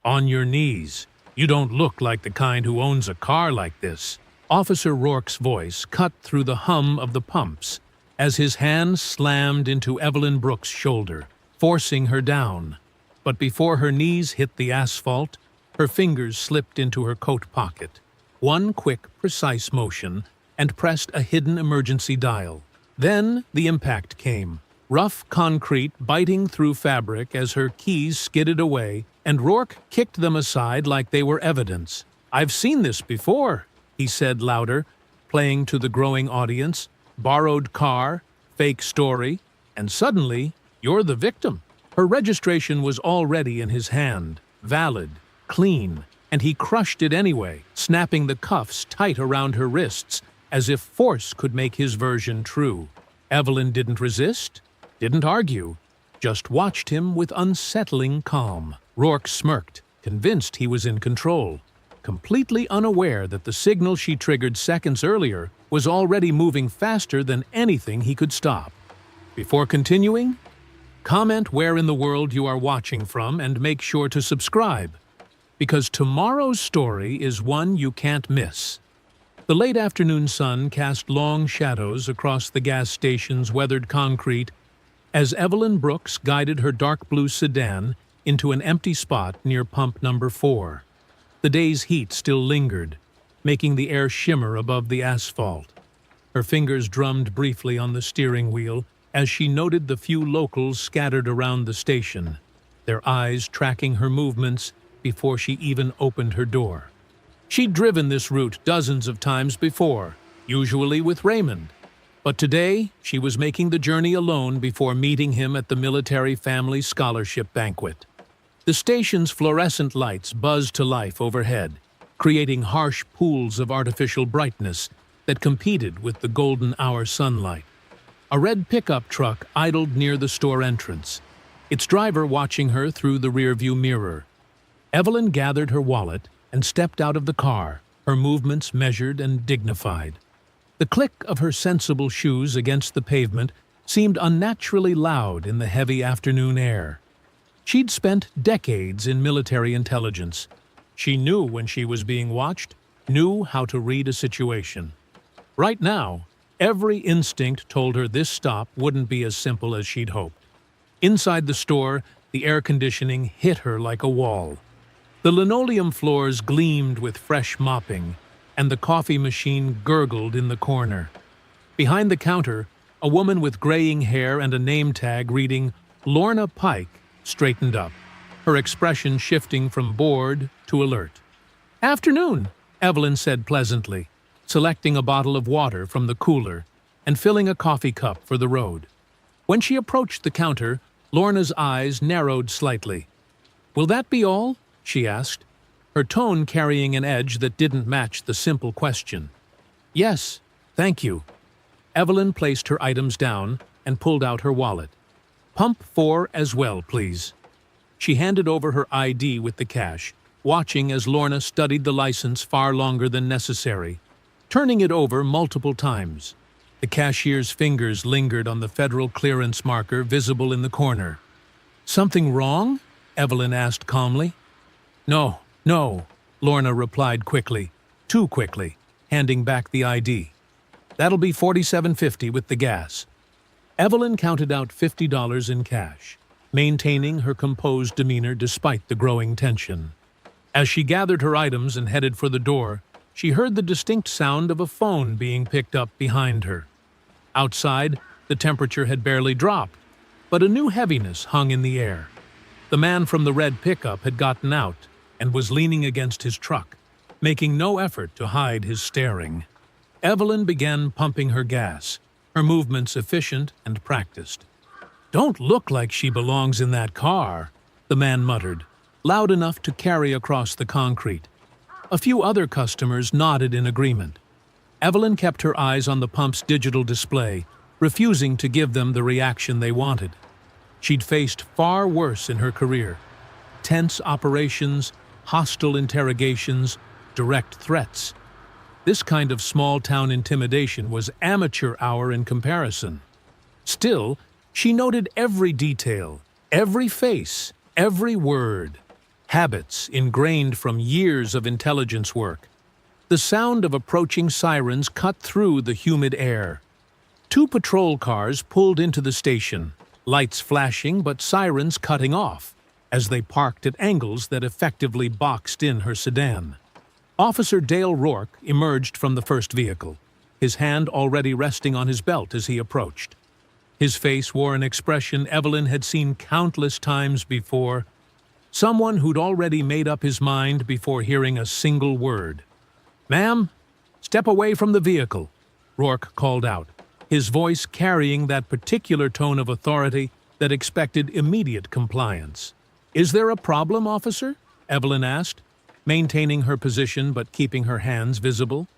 On your knees. You don't look like the kind who owns a car like this. Officer Rourke's voice cut through the hum of the pumps as his hand slammed into Evelyn Brooks' shoulder, forcing her down. But before her knees hit the asphalt, her fingers slipped into her coat pocket. One quick, precise motion, and pressed a hidden emergency dial. Then the impact came, rough concrete biting through fabric as her keys skidded away, and Rourke kicked them aside like they were evidence. "I've seen this before," he said louder, playing to the growing audience. "Borrowed car, fake story, and suddenly, you're the victim." Her registration was already in his hand, valid, clean, and he crushed it anyway, snapping the cuffs tight around her wrists, as if force could make his version true. Evelyn didn't resist, didn't argue, just watched him with unsettling calm. Rourke smirked, convinced he was in control, completely unaware that the signal she triggered seconds earlier was already moving faster than anything he could stop. Before continuing, comment where in the world you are watching from and make sure to subscribe, because tomorrow's story is one you can't miss. The late afternoon sun cast long shadows across the gas station's weathered concrete as Evelyn Brooks guided her dark blue sedan into an empty spot near pump number 4. The day's heat still lingered, making the air shimmer above the asphalt. Her fingers drummed briefly on the steering wheel as she noted the few locals scattered around the station, their eyes tracking her movements before she even opened her door. She'd driven this route dozens of times before, usually with Raymond. But today, she was making the journey alone before meeting him at the military family scholarship banquet. The station's fluorescent lights buzzed to life overhead, creating harsh pools of artificial brightness that competed with the golden hour sunlight. A red pickup truck idled near the store entrance, its driver watching her through the rearview mirror. Evelyn gathered her wallet and stepped out of the car, her movements measured and dignified. The click of her sensible shoes against the pavement seemed unnaturally loud in the heavy afternoon air. She'd spent decades in military intelligence. She knew when she was being watched, knew how to read a situation. Right now, every instinct told her this stop wouldn't be as simple as she'd hoped. Inside the store, the air conditioning hit her like a wall. The linoleum floors gleamed with fresh mopping, and the coffee machine gurgled in the corner. Behind the counter, a woman with graying hair and a name tag reading Lorna Pike straightened up, her expression shifting from bored to alert. "Afternoon," Evelyn said pleasantly, selecting a bottle of water from the cooler and filling a coffee cup for the road. When she approached the counter, Lorna's eyes narrowed slightly. "Will that be all?" she asked, her tone carrying an edge that didn't match the simple question. "Yes, thank you." Evelyn placed her items down and pulled out her wallet. "Pump 4 as well, please." She handed over her ID with the cash, watching as Lorna studied the license far longer than necessary, turning it over multiple times. The cashier's fingers lingered on the federal clearance marker visible in the corner. "Something wrong?" Evelyn asked calmly. No, Lorna replied quickly, too quickly, handing back the ID. "That'll be $47.50 with the gas." Evelyn counted out $50 in cash, maintaining her composed demeanor despite the growing tension. As she gathered her items and headed for the door, she heard the distinct sound of a phone being picked up behind her. Outside, the temperature had barely dropped, but a new heaviness hung in the air. The man from the red pickup had gotten out and was leaning against his truck, making no effort to hide his staring. Evelyn began pumping her gas, her movements efficient and practiced. "Don't look like she belongs in that car," the man muttered, loud enough to carry across the concrete. A few other customers nodded in agreement. Evelyn kept her eyes on the pump's digital display, refusing to give them the reaction they wanted. She'd faced far worse in her career. Tense operations, hostile interrogations, direct threats. This kind of small-town intimidation was amateur hour in comparison. Still, she noted every detail, every face, every word. habits ingrained from years of intelligence work. The sound of approaching sirens cut through the humid air. Two patrol cars pulled into the station, lights flashing but sirens cutting off, as they parked at angles that effectively boxed in her sedan. Officer Dale Rourke emerged from the first vehicle, his hand already resting on his belt as he approached. His face wore an expression Evelyn had seen countless times before, someone who'd already made up his mind before hearing a single word. "Ma'am, step away from the vehicle," Rourke called out, his voice carrying that particular tone of authority that expected immediate compliance. "Is there a problem, officer?" Evelyn asked, maintaining her position but keeping her hands visible.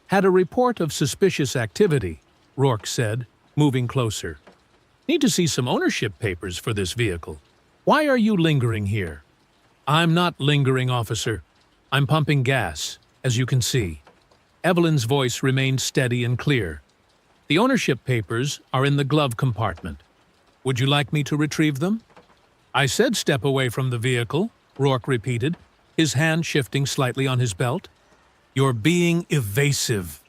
"Had a report of suspicious activity," Rourke said, moving closer. "Need to see some ownership papers for this vehicle. Why are you lingering here?" "I'm not lingering, officer. I'm pumping gas, as you can see." Evelyn's voice remained steady and clear. "The ownership papers are in the glove compartment. Would you like me to retrieve them?" "I said step away from the vehicle," Rourke repeated, his hand shifting slightly on his belt. "You're being evasive."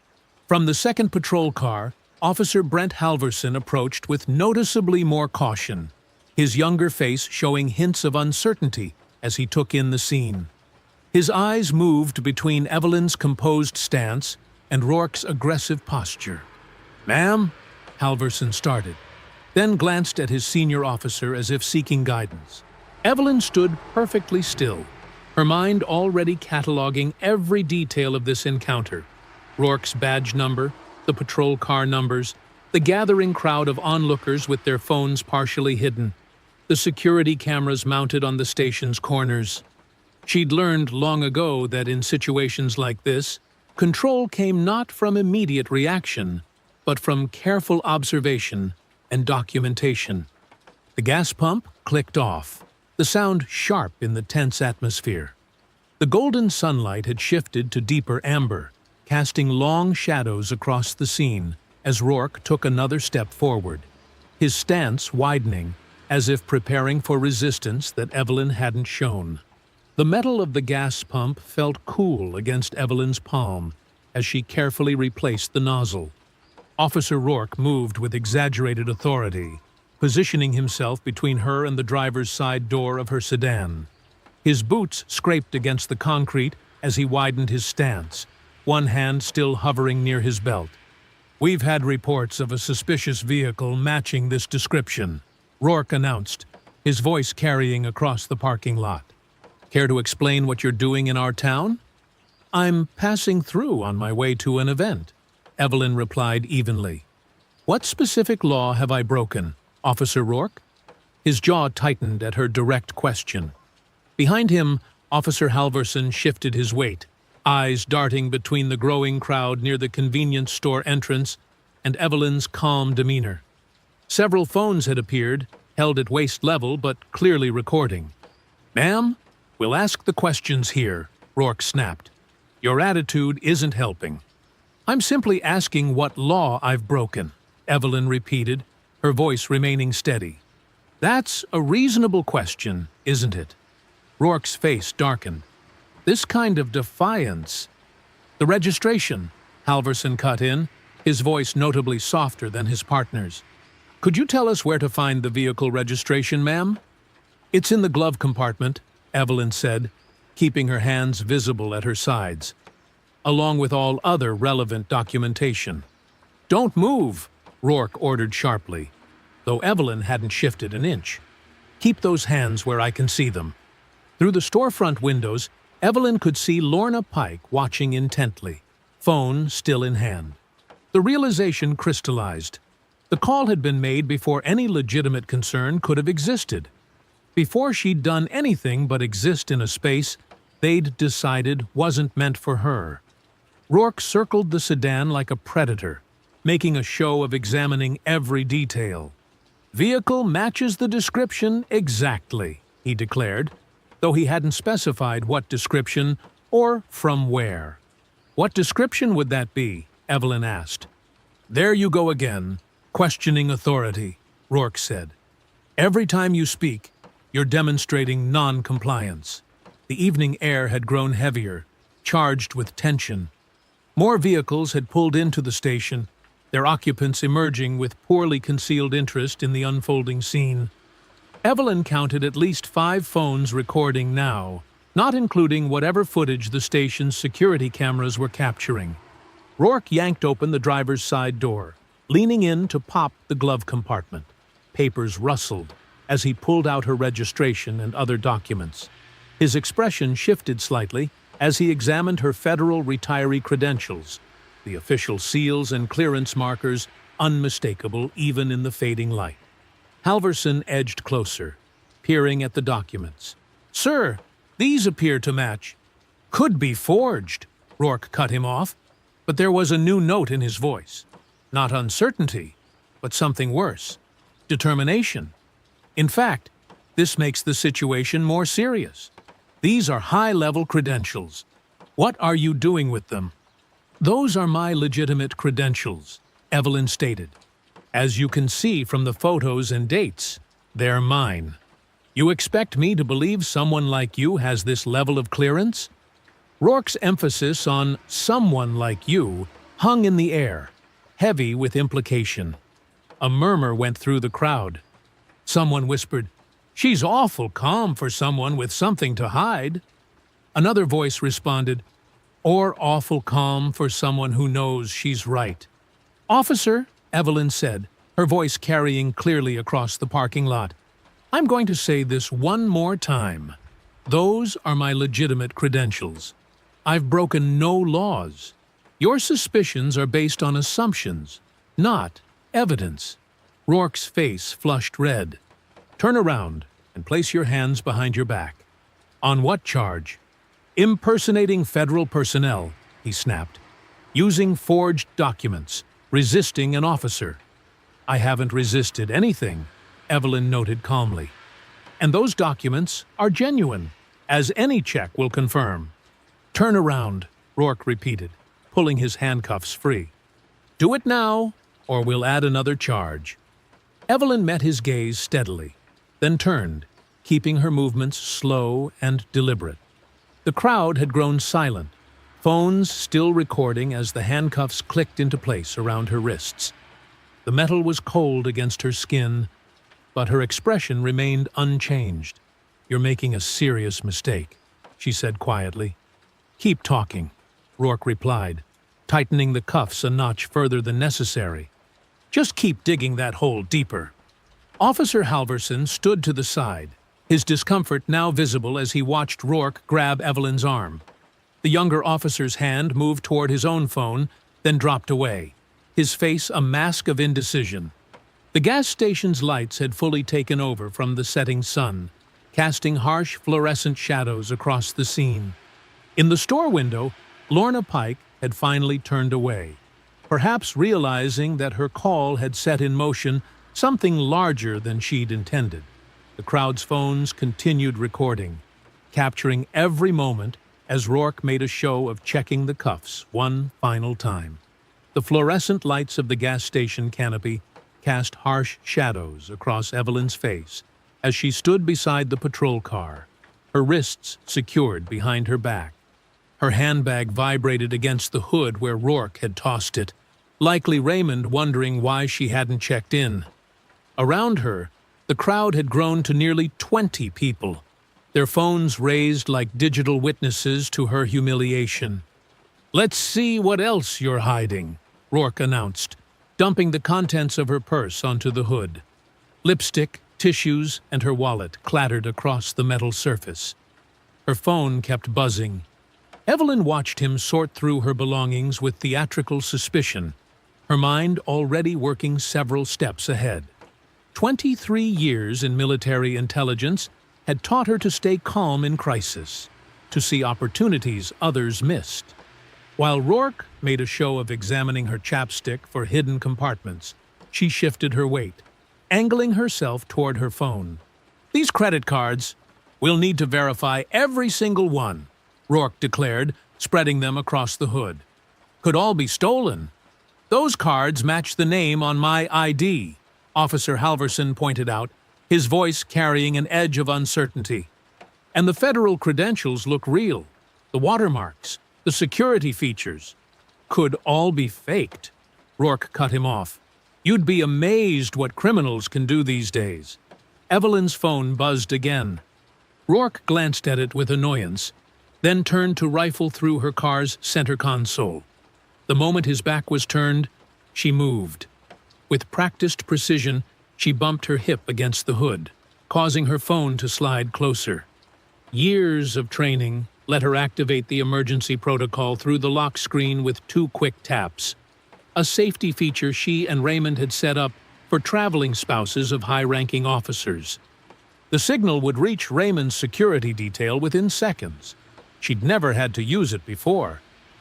From the second patrol car, Officer Brent Halverson approached with noticeably more caution, his younger face showing hints of uncertainty as he took in the scene. His eyes moved between Evelyn's composed stance and Rourke's aggressive posture. "Ma'am," Halverson started, then glanced at his senior officer as if seeking guidance. Evelyn stood perfectly still, her mind already cataloging every detail of this encounter. Rourke's badge number, the patrol car numbers, the gathering crowd of onlookers with their phones partially hidden, the security cameras mounted on the station's corners. She'd learned long ago that in situations like this, control came not from immediate reaction, but from careful observation and documentation. The gas pump clicked off, the sound sharp in the tense atmosphere. The golden sunlight had shifted to deeper amber, casting long shadows across the scene as Rourke took another step forward, his stance widening, as if preparing for resistance that Evelyn hadn't shown. The metal of the gas pump felt cool against Evelyn's palm as she carefully replaced the nozzle. Officer Rourke moved with exaggerated authority, positioning himself between her and the driver's side door of her sedan. His boots scraped against the concrete as he widened his stance, one hand still hovering near his belt. "We've had reports of a suspicious vehicle matching this description," Rourke announced, his voice carrying across the parking lot. "Care to explain what you're doing in our town?" "I'm passing through on my way to an event," Evelyn replied evenly. "What specific law have I broken, Officer Rourke?" His jaw tightened at her direct question. Behind him, Officer Halverson shifted his weight, eyes darting between the growing crowd near the convenience store entrance and Evelyn's calm demeanor. Several phones had appeared, held at waist level but clearly recording. "Ma'am, we'll ask the questions here," Rourke snapped. "Your attitude isn't helping." "I'm simply asking what law I've broken," Evelyn repeated, her voice remaining steady. "That's a reasonable question, isn't it?" Rourke's face darkened. This kind of defiance... "The registration," Halverson cut in, his voice notably softer than his partner's. "Could you tell us where to find the vehicle registration, ma'am?" "It's in the glove compartment," Evelyn said, keeping her hands visible at her sides, along with all other relevant documentation. "Don't move," Rourke ordered sharply, though Evelyn hadn't shifted an inch. "Keep those hands where I can see them." Through the storefront windows, Evelyn could see Lorna Pike watching intently, phone still in hand. The realization crystallized. The call had been made before any legitimate concern could have existed. Before she'd done anything but exist in a space they'd decided wasn't meant for her. Rourke circled the sedan like a predator, making a show of examining every detail. "Vehicle matches the description exactly," he declared, though he hadn't specified what description or from where. "What description would that be?" Evelyn asked. "There you go again, questioning authority," Rourke said. "Every time you speak, you're demonstrating non-compliance." The evening air had grown heavier, charged with tension. More vehicles had pulled into the station, their occupants emerging with poorly concealed interest in the unfolding scene. Evelyn counted at least 5 phones recording now, not including whatever footage the station's security cameras were capturing. Rourke yanked open the driver's side door, leaning in to pop the glove compartment. Papers rustled as he pulled out her registration and other documents. His expression shifted slightly as he examined her federal retiree credentials, the official seals and clearance markers unmistakable even in the fading light. Halverson edged closer, peering at the documents. "Sir, these appear to match." "Could be forged," Rourke cut him off, but there was a new note in his voice. Not uncertainty, but something worse. Determination. In fact, this makes the situation more serious. These are high-level credentials. What are you doing with them? "Those are my legitimate credentials," Evelyn stated. "As you can see from the photos and dates, they're mine. You expect me to believe someone like you has this level of clearance?" Rourke's emphasis on "someone like you" hung in the air, heavy with implication. A murmur went through the crowd. Someone whispered, "She's awful calm for someone with something to hide." Another voice responded, "Or awful calm for someone who knows she's right." "Officer," Evelyn said, her voice carrying clearly across the parking lot, "I'm going to say this one more time. Those are my legitimate credentials. I've broken no laws. Your suspicions are based on assumptions, not evidence." Rourke's face flushed red. "Turn around and place your hands behind your back." "On what charge?" "Impersonating federal personnel," he snapped. "Using forged documents, resisting an officer." "I haven't resisted anything," Evelyn noted calmly. "And those documents are genuine, as any check will confirm." "Turn around," Rourke repeated, pulling his handcuffs free. "Do it now, or we'll add another charge." Evelyn met his gaze steadily, then turned, keeping her movements slow and deliberate. The crowd had grown silent, phones still recording as the handcuffs clicked into place around her wrists. The metal was cold against her skin, but her expression remained unchanged. "You're making a serious mistake," she said quietly. "Keep talking," Rourke replied, tightening the cuffs a notch further than necessary. "Just keep digging that hole deeper." Officer Halverson stood to the side, his discomfort now visible as he watched Rourke grab Evelyn's arm. The younger officer's hand moved toward his own phone, then dropped away, his face a mask of indecision. The gas station's lights had fully taken over from the setting sun, casting harsh fluorescent shadows across the scene. In the store window, Lorna Pike had finally turned away, perhaps realizing that her call had set in motion something larger than she'd intended. The crowd's phones continued recording, capturing every moment as Rourke made a show of checking the cuffs one final time. The fluorescent lights of the gas station canopy cast harsh shadows across Evelyn's face as she stood beside the patrol car, her wrists secured behind her back. Her handbag vibrated against the hood where Rourke had tossed it, likely Raymond wondering why she hadn't checked in. Around her, the crowd had grown to nearly 20 people, their phones raised like digital witnesses to her humiliation. "Let's see what else you're hiding," Rourke announced, dumping the contents of her purse onto the hood. Lipstick, tissues, and her wallet clattered across the metal surface. Her phone kept buzzing. Evelyn watched him sort through her belongings with theatrical suspicion, her mind already working several steps ahead. 23 years in military intelligence had taught her to stay calm in crisis, to see opportunities others missed. While Rourke made a show of examining her chapstick for hidden compartments, she shifted her weight, angling herself toward her phone. "These credit cards, we'll need to verify every single one," Rourke declared, spreading them across the hood. "Could all be stolen." "Those cards match the name on my ID," Officer Halverson pointed out, his voice carrying an edge of uncertainty. And the federal credentials look real. The watermarks, the security features. Could all be faked. Rourke cut him off. You'd be amazed what criminals can do these days. Evelyn's phone buzzed again. Rourke glanced at it with annoyance, then turned to rifle through her car's center console. The moment his back was turned, she moved. With practiced precision, she bumped her hip against the hood, causing her phone to slide closer. Years of training let her activate the emergency protocol through the lock screen with 2 quick taps, a safety feature she and Raymond had set up for traveling spouses of high-ranking officers. The signal would reach Raymond's security detail within seconds. She'd never had to use it before,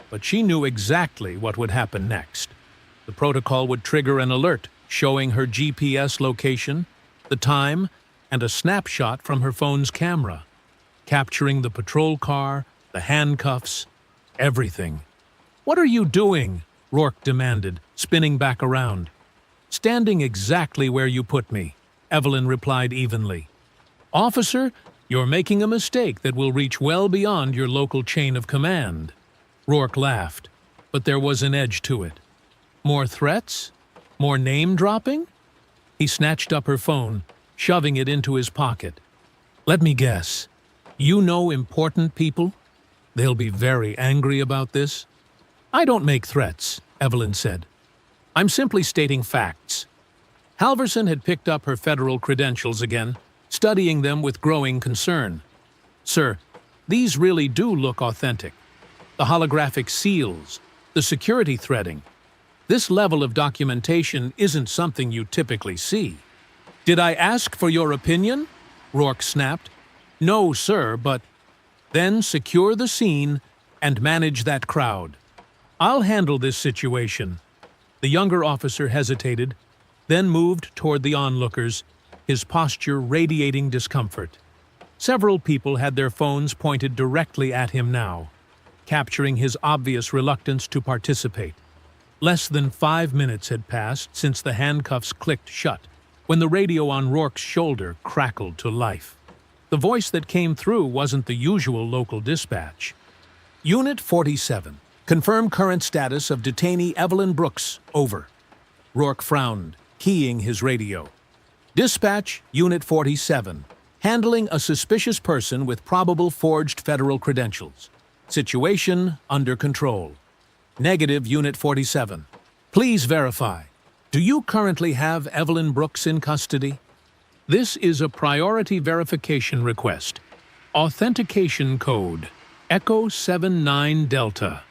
but she knew exactly what would happen next. The protocol would trigger an alert showing her GPS location, the time, and a snapshot from her phone's camera, capturing the patrol car, the handcuffs, everything. "What are you doing?" Rourke demanded, spinning back around. "Standing exactly where you put me," Evelyn replied evenly. "Officer, you're making a mistake that will reach well beyond your local chain of command." Rourke laughed, but there was an edge to it. More threats? More name-dropping? He snatched up her phone, shoving it into his pocket. "Let me guess. You know important people? They'll be very angry about this." "I don't make threats," Evelyn said. "I'm simply stating facts." Halverson had picked up her federal credentials again, studying them with growing concern. "Sir, these really do look authentic. The holographic seals, the security threading. This level of documentation isn't something you typically see." "Did I ask for your opinion?" Rourke snapped. "No, sir, but—" "Then secure the scene and manage that crowd. I'll handle this situation." The younger officer hesitated, then moved toward the onlookers, his posture radiating discomfort. Several people had their phones pointed directly at him now, capturing his obvious reluctance to participate. Less than 5 minutes had passed since the handcuffs clicked shut, when the radio on Rourke's shoulder crackled to life. The voice that came through wasn't the usual local dispatch. "Unit 47. Confirm current status of detainee Evelyn Brooks. Over." Rourke frowned, keying his radio. "Dispatch, Unit 47. Handling a suspicious person with probable forged federal credentials. Situation under control. Negative, Unit 47. Please verify. Do you currently have Evelyn Brooks in custody? This is a priority verification request. Authentication code, Echo 79 Delta."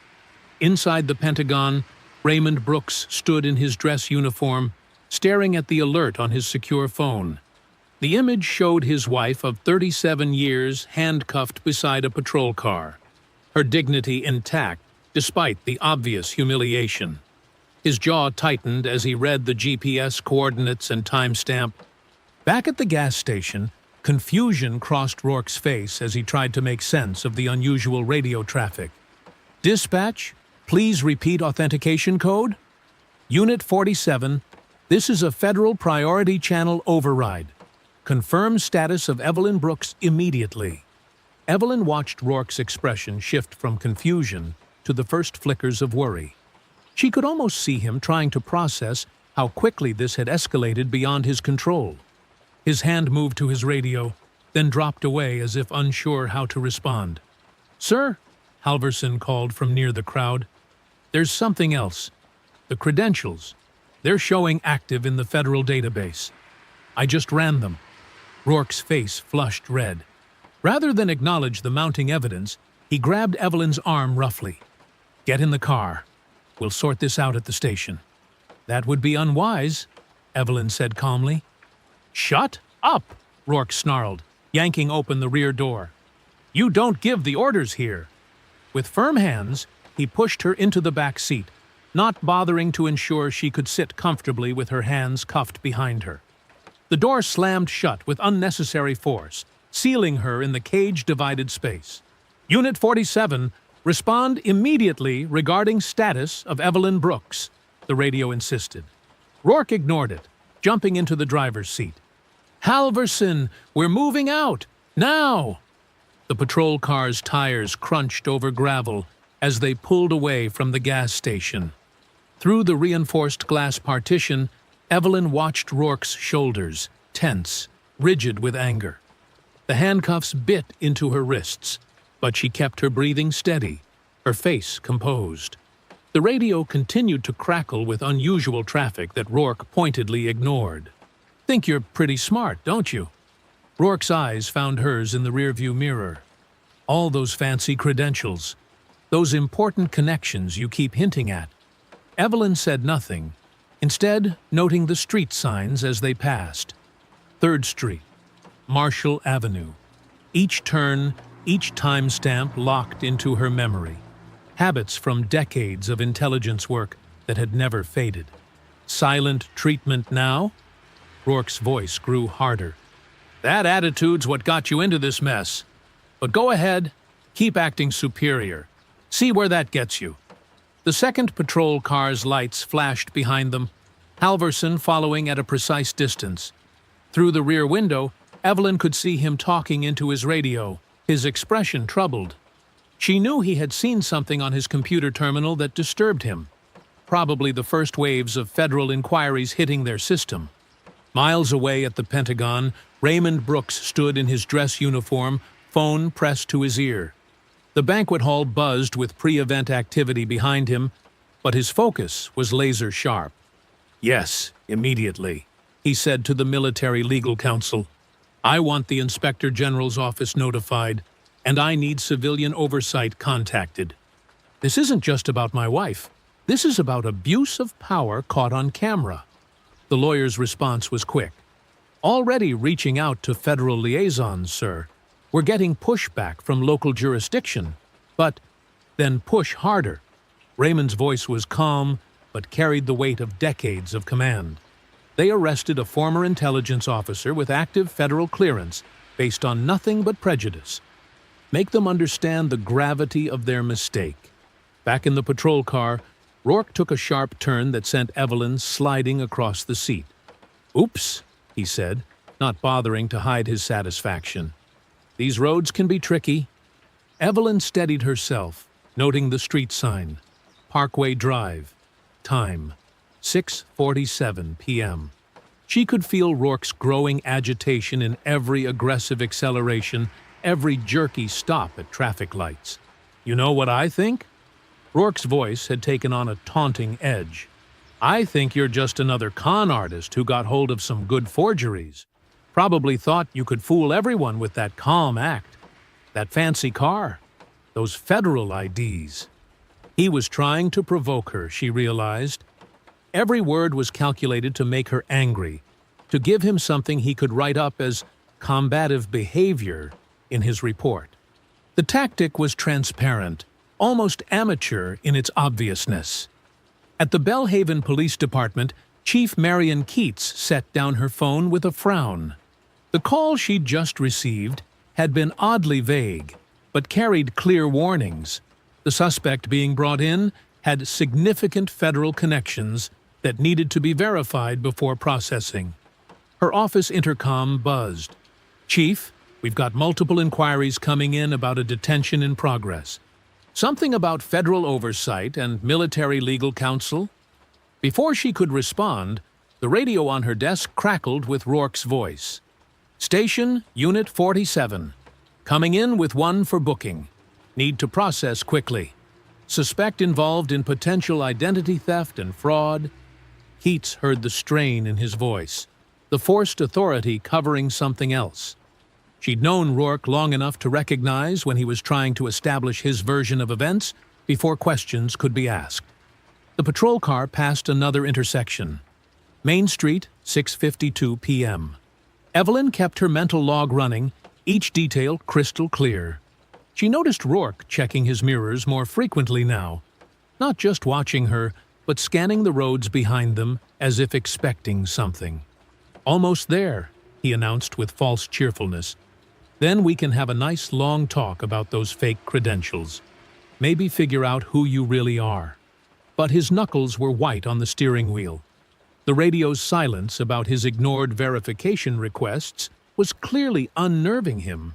Inside the Pentagon, Raymond Brooks stood in his dress uniform, staring at the alert on his secure phone. The image showed his wife of 37 years handcuffed beside a patrol car, her dignity intact despite the obvious humiliation. His jaw tightened as he read the GPS coordinates and timestamp. Back at the gas station, confusion crossed Rourke's face as he tried to make sense of the unusual radio traffic. "Dispatch, please repeat authentication code." "Unit 47, this is a federal priority channel override. Confirm status of Evelyn Brooks immediately." Evelyn watched Rourke's expression shift from confusion to the first flickers of worry. She could almost see him trying to process how quickly this had escalated beyond his control. His hand moved to his radio, then dropped away as if unsure how to respond. "Sir," Halverson called from near the crowd, "there's something else. The credentials. They're showing active in the federal database. I just ran them." Rourke's face flushed red. Rather than acknowledge the mounting evidence, he grabbed Evelyn's arm roughly. "Get in the car. We'll sort this out at the station." "That would be unwise," Evelyn said calmly. "Shut up!" Rourke snarled, yanking open the rear door. "You don't give the orders here." With firm hands, he pushed her into the back seat, not bothering to ensure she could sit comfortably with her hands cuffed behind her. The door slammed shut with unnecessary force, sealing her in the cage-divided space. "Unit 47, respond immediately regarding status of Evelyn Brooks," the radio insisted. Rourke ignored it, jumping into the driver's seat. "Halverson, we're moving out! Now!" The patrol car's tires crunched over gravel as they pulled away from the gas station. Through the reinforced glass partition, Evelyn watched Rourke's shoulders, tense, rigid with anger. The handcuffs bit into her wrists, but she kept her breathing steady, her face composed. The radio continued to crackle with unusual traffic that Rourke pointedly ignored. "Think you're pretty smart, don't you?" Rourke's eyes found hers in the rearview mirror. "All those fancy credentials, those important connections you keep hinting at." Evelyn said nothing, instead noting the street signs as they passed. 3rd Street, Marshall Avenue. Each turn, each timestamp locked into her memory. Habits from decades of intelligence work that had never faded. Silent treatment now? Rourke's voice grew harder. "That attitude's what got you into this mess. But go ahead, keep acting superior. See where that gets you." The second patrol car's lights flashed behind them, Halverson following at a precise distance. Through the rear window, Evelyn could see him talking into his radio, his expression troubled. She knew he had seen something on his computer terminal that disturbed him, probably the first waves of federal inquiries hitting their system. Miles away at the Pentagon, Raymond Brooks stood in his dress uniform, phone pressed to his ear. The banquet hall buzzed with pre-event activity behind him, but his focus was laser-sharp. "Yes, immediately," he said to the Military Legal Counsel. "I want the Inspector General's office notified, and I need civilian oversight contacted. This isn't just about my wife. This is about abuse of power caught on camera." The lawyer's response was quick. "Already reaching out to federal liaisons, sir. We're getting pushback from local jurisdiction. But then push harder." Raymond's voice was calm, but carried the weight of decades of command. They arrested a former intelligence officer with active federal clearance based on nothing but prejudice. Make them understand the gravity of their mistake. Back in the patrol car, Rourke took a sharp turn that sent Evelyn sliding across the seat. "Oops," he said, not bothering to hide his satisfaction. "These roads can be tricky." Evelyn steadied herself, noting the street sign. Parkway Drive. Time, 6:47 p.m. She could feel Rourke's growing agitation in every aggressive acceleration, every jerky stop at traffic lights. "You know what I think?" Rourke's voice had taken on a taunting edge. "I think you're just another con artist who got hold of some good forgeries. Probably thought you could fool everyone with that calm act, that fancy car, those federal IDs." He was trying to provoke her, she realized. Every word was calculated to make her angry, to give him something he could write up as combative behavior in his report. The tactic was transparent, almost amateur in its obviousness. At the Bellhaven Police Department, Chief Marion Keats set down her phone with a frown. The call she'd just received had been oddly vague, but carried clear warnings. The suspect being brought in had significant federal connections that needed to be verified before processing. Her office intercom buzzed. "Chief, we've got multiple inquiries coming in about a detention in progress. Something about federal oversight and military legal counsel." Before she could respond, the radio on her desk crackled with Rourke's voice. "Station, Unit 47. Coming in with one for booking. Need to process quickly. Suspect involved in potential identity theft and fraud." Keats heard the strain in his voice, the forced authority covering something else. She'd known Rourke long enough to recognize when he was trying to establish his version of events before questions could be asked. The patrol car passed another intersection. Main Street, 6:52 p.m. Evelyn kept her mental log running, each detail crystal clear. She noticed Rourke checking his mirrors more frequently now, not just watching her, but scanning the roads behind them as if expecting something. "Almost there," he announced with false cheerfulness. "Then we can have a nice long talk about those fake credentials. Maybe figure out who you really are." But his knuckles were white on the steering wheel. The radio's silence about his ignored verification requests was clearly unnerving him.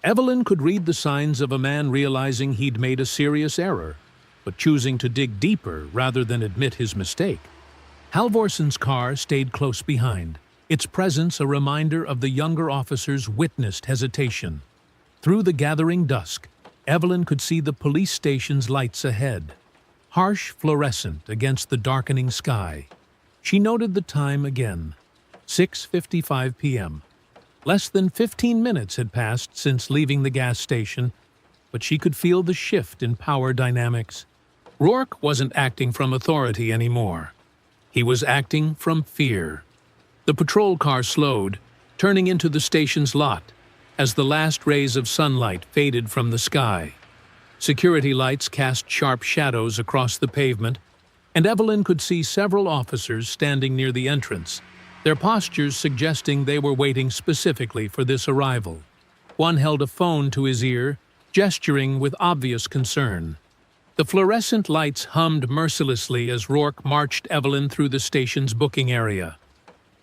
Evelyn could read the signs of a man realizing he'd made a serious error, but choosing to dig deeper rather than admit his mistake. Halvorson's car stayed close behind, its presence a reminder of the younger officer's witnessed hesitation. Through the gathering dusk, Evelyn could see the police station's lights ahead, harsh fluorescent against the darkening sky. She noted the time again, 6:55 p.m. Less than 15 minutes had passed since leaving the gas station, but she could feel the shift in power dynamics. Rourke wasn't acting from authority anymore. He was acting from fear. The patrol car slowed, turning into the station's lot, as the last rays of sunlight faded from the sky. Security lights cast sharp shadows across the pavement, and Evelyn could see several officers standing near the entrance, their postures suggesting they were waiting specifically for this arrival. One held a phone to his ear, gesturing with obvious concern. The fluorescent lights hummed mercilessly as Rourke marched Evelyn through the station's booking area.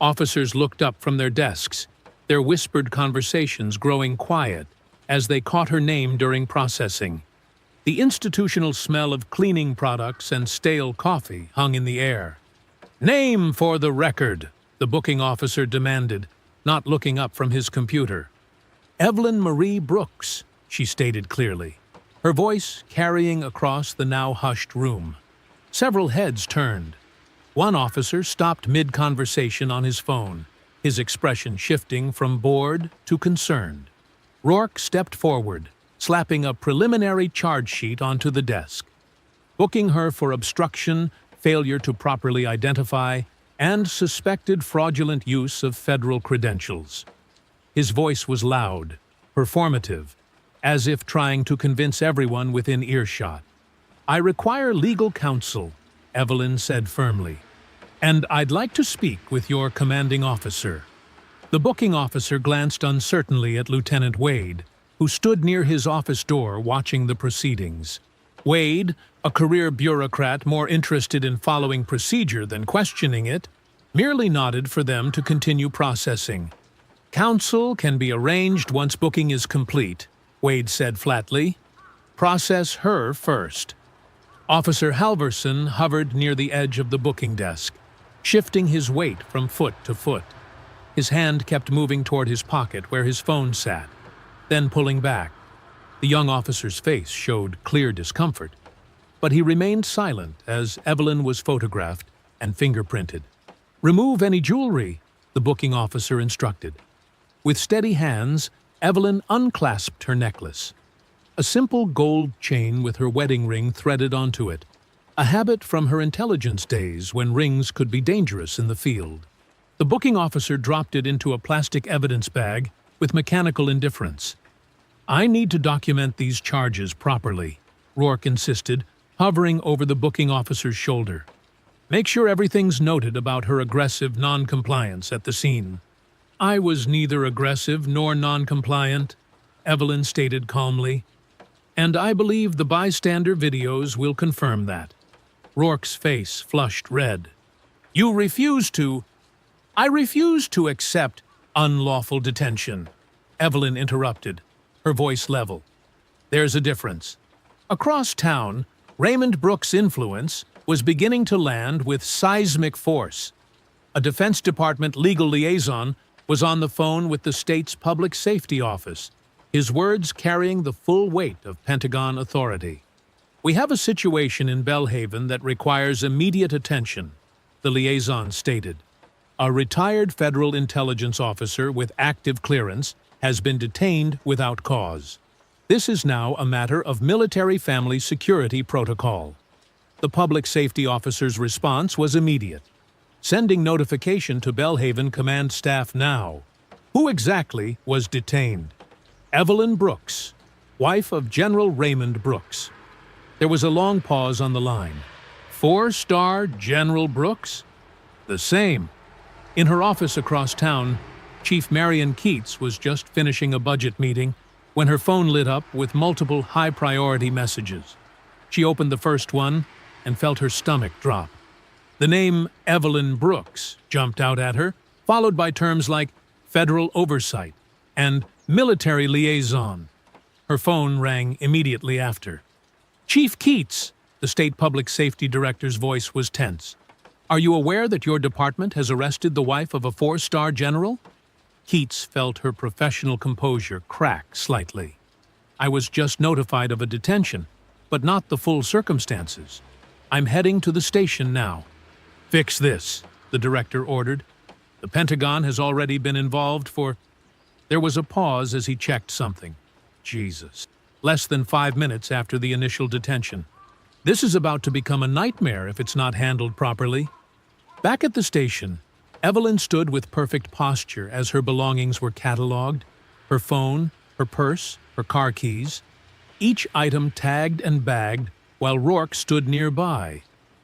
Officers looked up from their desks, their whispered conversations growing quiet as they caught her name during processing. The institutional smell of cleaning products and stale coffee hung in the air. "Name for the record," the booking officer demanded, not looking up from his computer. "Evelyn Marie Brooks," she stated clearly, her voice carrying across the now hushed room. Several heads turned. One officer stopped mid-conversation on his phone, his expression shifting from bored to concerned. Rourke stepped forward, slapping a preliminary charge sheet onto the desk, booking her for obstruction, failure to properly identify, and suspected fraudulent use of federal credentials. His voice was loud, performative, as if trying to convince everyone within earshot. "I require legal counsel," Evelyn said firmly, "and I'd like to speak with your commanding officer." The booking officer glanced uncertainly at Lieutenant Wade, who stood near his office door watching the proceedings. Wade, a career bureaucrat more interested in following procedure than questioning it, merely nodded for them to continue processing. "Counsel can be arranged once booking is complete," Wade said flatly. "Process her first." Officer Halvorson hovered near the edge of the booking desk, shifting his weight from foot to foot. His hand kept moving toward his pocket where his phone sat, then pulling back. The young officer's face showed clear discomfort, but he remained silent as Evelyn was photographed and fingerprinted. "Remove any jewelry," the booking officer instructed. With steady hands, Evelyn unclasped her necklace. A simple gold chain with her wedding ring threaded onto it, a habit from her intelligence days when rings could be dangerous in the field. The booking officer dropped it into a plastic evidence bag with mechanical indifference. "I need to document these charges properly," Rourke insisted, hovering over the booking officer's shoulder. "Make sure everything's noted about her aggressive non-compliance at the scene." "I was neither aggressive nor non-compliant," Evelyn stated calmly, "and I believe the bystander videos will confirm that." Rourke's face flushed red. "You refuse to—" "I refuse to accept unlawful detention," Evelyn interrupted, her voice level. "There's a difference. Across town, Raymond Brooks' influence was beginning to land with seismic force. A Defense Department legal liaison was on the phone with the state's public safety office, his words carrying the full weight of Pentagon authority. "We have a situation in Belhaven that requires immediate attention," the liaison stated. "A retired federal intelligence officer with active clearance has been detained without cause. This is now a matter of military family security protocol." The public safety officer's response was immediate, sending notification to Belhaven command staff now. Who exactly was detained? Evelyn Brooks, wife of General Raymond Brooks. There was a long pause on the line. 4-star General Brooks? The same. In her office across town, Chief Marion Keats was just finishing a budget meeting when her phone lit up with multiple high-priority messages. She opened the first one and felt her stomach drop. The name Evelyn Brooks jumped out at her, followed by terms like federal oversight and Military liaison. Her phone rang immediately after. Chief Keats, the state public safety director's voice was tense. Are you aware that your department has arrested the wife of a 4-star general? Keats felt her professional composure crack slightly. I was just notified of a detention, but not the full circumstances. I'm heading to the station now. Fix this, the director ordered. The Pentagon has already been involved for... There was a pause as he checked something. Jesus. Less than 5 minutes after the initial detention. This is about to become a nightmare if it's not handled properly. Back at the station, Evelyn stood with perfect posture as her belongings were catalogued, her phone, her purse, her car keys, each item tagged and bagged while Rourke stood nearby,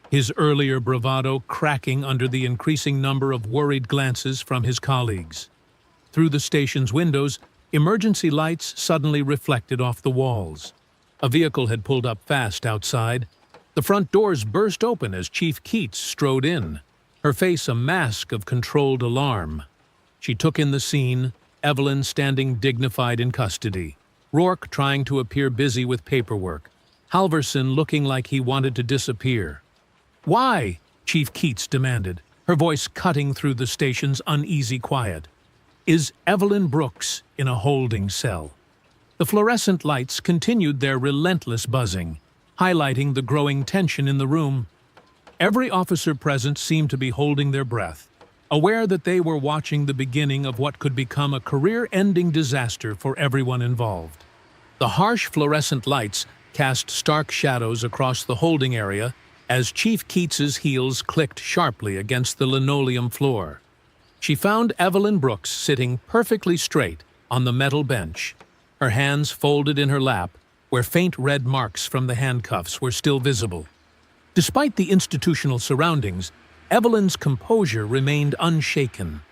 his earlier bravado cracking under the increasing number of worried glances from his colleagues. Through the station's windows, emergency lights suddenly reflected off the walls. A vehicle had pulled up fast outside. The front doors burst open as Chief Keats strode in, her face a mask of controlled alarm. She took in the scene, Evelyn standing dignified in custody, Rourke trying to appear busy with paperwork, Halverson looking like he wanted to disappear. Why? Chief Keats demanded, her voice cutting through the station's uneasy quiet. Is Evelyn Brooks in a holding cell? The fluorescent lights continued their relentless buzzing, highlighting the growing tension in the room. Every officer present seemed to be holding their breath, aware that they were watching the beginning of what could become a career-ending disaster for everyone involved. The harsh fluorescent lights cast stark shadows across the holding area as Chief Keats's heels clicked sharply against the linoleum floor. She found Evelyn Brooks sitting perfectly straight on the metal bench, her hands folded in her lap, where faint red marks from the handcuffs were still visible. Despite the institutional surroundings, Evelyn's composure remained unshaken.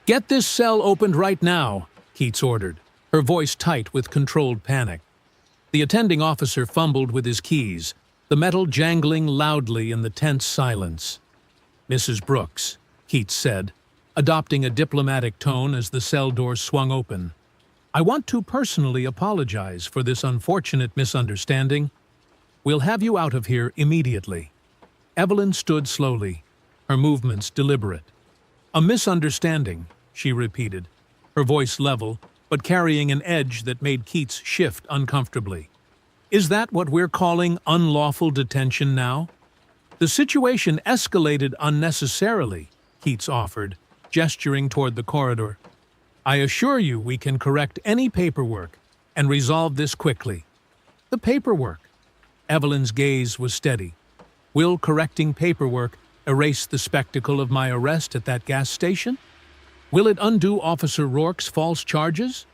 "Get this cell opened right now," Keats ordered, her voice tight with controlled panic. The attending officer fumbled with his keys, the metal jangling loudly in the tense silence. "Mrs. Brooks," Keats said, adopting a diplomatic tone as the cell door swung open. "I want to personally apologize for this unfortunate misunderstanding. We'll have you out of here immediately." Evelyn stood slowly, her movements deliberate. "A misunderstanding," she repeated, her voice level, but carrying an edge that made Keats shift uncomfortably. "Is that what we're calling unlawful detention now?" "The situation escalated unnecessarily," Keats offered, gesturing toward the corridor. "I assure you we can correct any paperwork and resolve this quickly." "The paperwork?" Evelyn's gaze was steady. "Will correcting paperwork erase the spectacle of my arrest at that gas station? Will it undo Officer Rourke's false charges?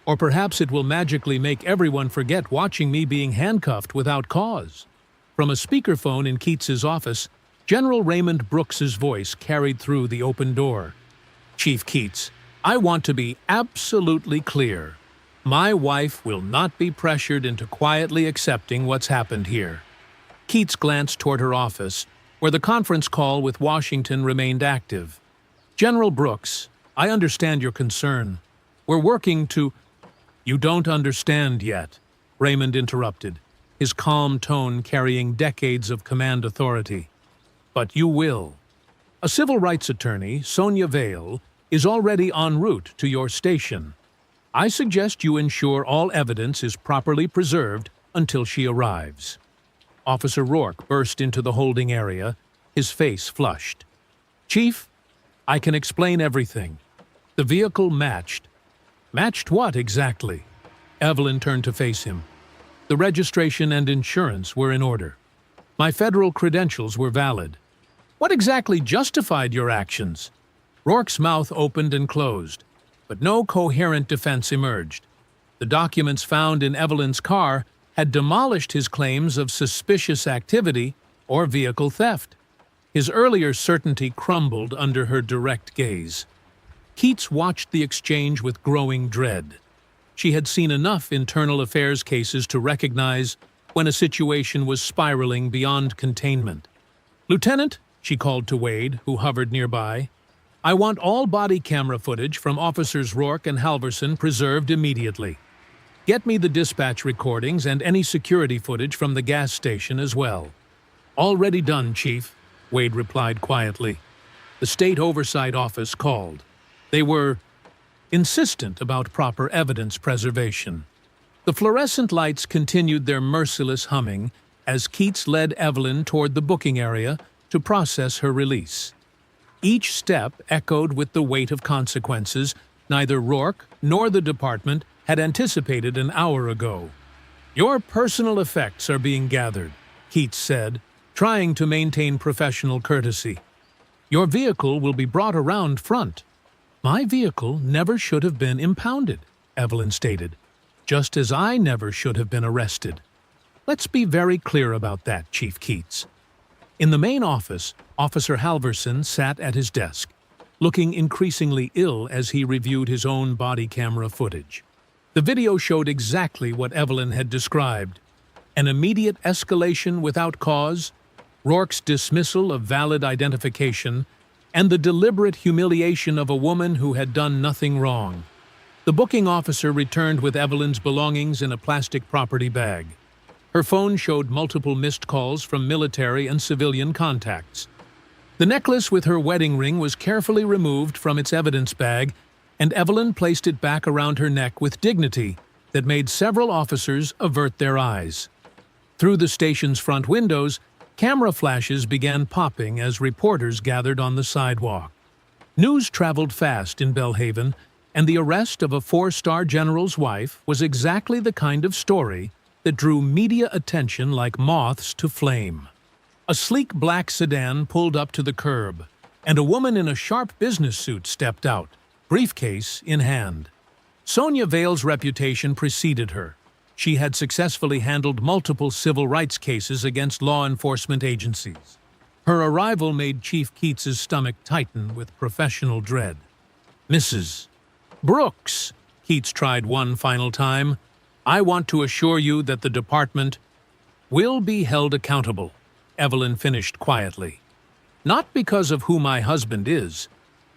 Or perhaps it will magically make everyone forget watching me being handcuffed without cause?" From a speakerphone in Keats's office, General Raymond Brooks's voice carried through the open door. "Chief Keats, I want to be absolutely clear. My wife will not be pressured into quietly accepting what's happened here." Keats glanced toward her office, where the conference call with Washington remained active. "General Brooks, I understand your concern. We're working to—" "You don't understand yet," Raymond interrupted, his calm tone carrying decades of command authority. "But you will. A civil rights attorney, Sonia Vale, is already en route to your station. I suggest you ensure all evidence is properly preserved until she arrives." Officer Rourke burst into the holding area, his face flushed. "Chief, I can explain everything. The vehicle matched." "Matched what exactly?" Evelyn turned to face him. "The registration and insurance were in order. My federal credentials were valid." "What exactly justified your actions?" Rourke's mouth opened and closed, but no coherent defense emerged. The documents found in Evelyn's car had demolished his claims of suspicious activity or vehicle theft. His earlier certainty crumbled under her direct gaze. Keats watched the exchange with growing dread. She had seen enough internal affairs cases to recognize when a situation was spiraling beyond containment. "Lieutenant," she called to Wade, who hovered nearby, I want all body camera footage from Officers Rourke and Halverson preserved immediately. Get me the dispatch recordings and any security footage from the gas station as well." "Already done, Chief," Wade replied quietly. The State Oversight Office called. They were insistent about proper evidence preservation. The fluorescent lights continued their merciless humming as Keats led Evelyn toward the booking area to process her release. Each step echoed with the weight of consequences neither Rourke nor the department had anticipated an hour ago. "Your personal effects are being gathered," Keats said, trying to maintain professional courtesy. "Your vehicle will be brought around front." "My vehicle never should have been impounded," Evelyn stated, "just as I never should have been arrested." "Let's be very clear about that, Chief Keats." In the main office, Officer Halverson sat at his desk, looking increasingly ill as he reviewed his own body camera footage. The video showed exactly what Evelyn had described: an immediate escalation without cause, Rourke's dismissal of valid identification, and the deliberate humiliation of a woman who had done nothing wrong. The booking officer returned with Evelyn's belongings in a plastic property bag. Her phone showed multiple missed calls from military and civilian contacts. The necklace with her wedding ring was carefully removed from its evidence bag, and Evelyn placed it back around her neck with dignity that made several officers avert their eyes. Through the station's front windows, camera flashes began popping as reporters gathered on the sidewalk. News traveled fast in Belhaven, and the arrest of a four-star general's wife was exactly the kind of story that drew media attention like moths to flame. A sleek black sedan pulled up to the curb, and a woman in a sharp business suit stepped out, briefcase in hand. Sonia Vale's reputation preceded her. She had successfully handled multiple civil rights cases against law enforcement agencies. Her arrival made Chief Keats's stomach tighten with professional dread. "Mrs. Brooks," Keats tried one final time, "I want to assure you that the department will be held accountable," Evelyn finished quietly. "Not because of who my husband is,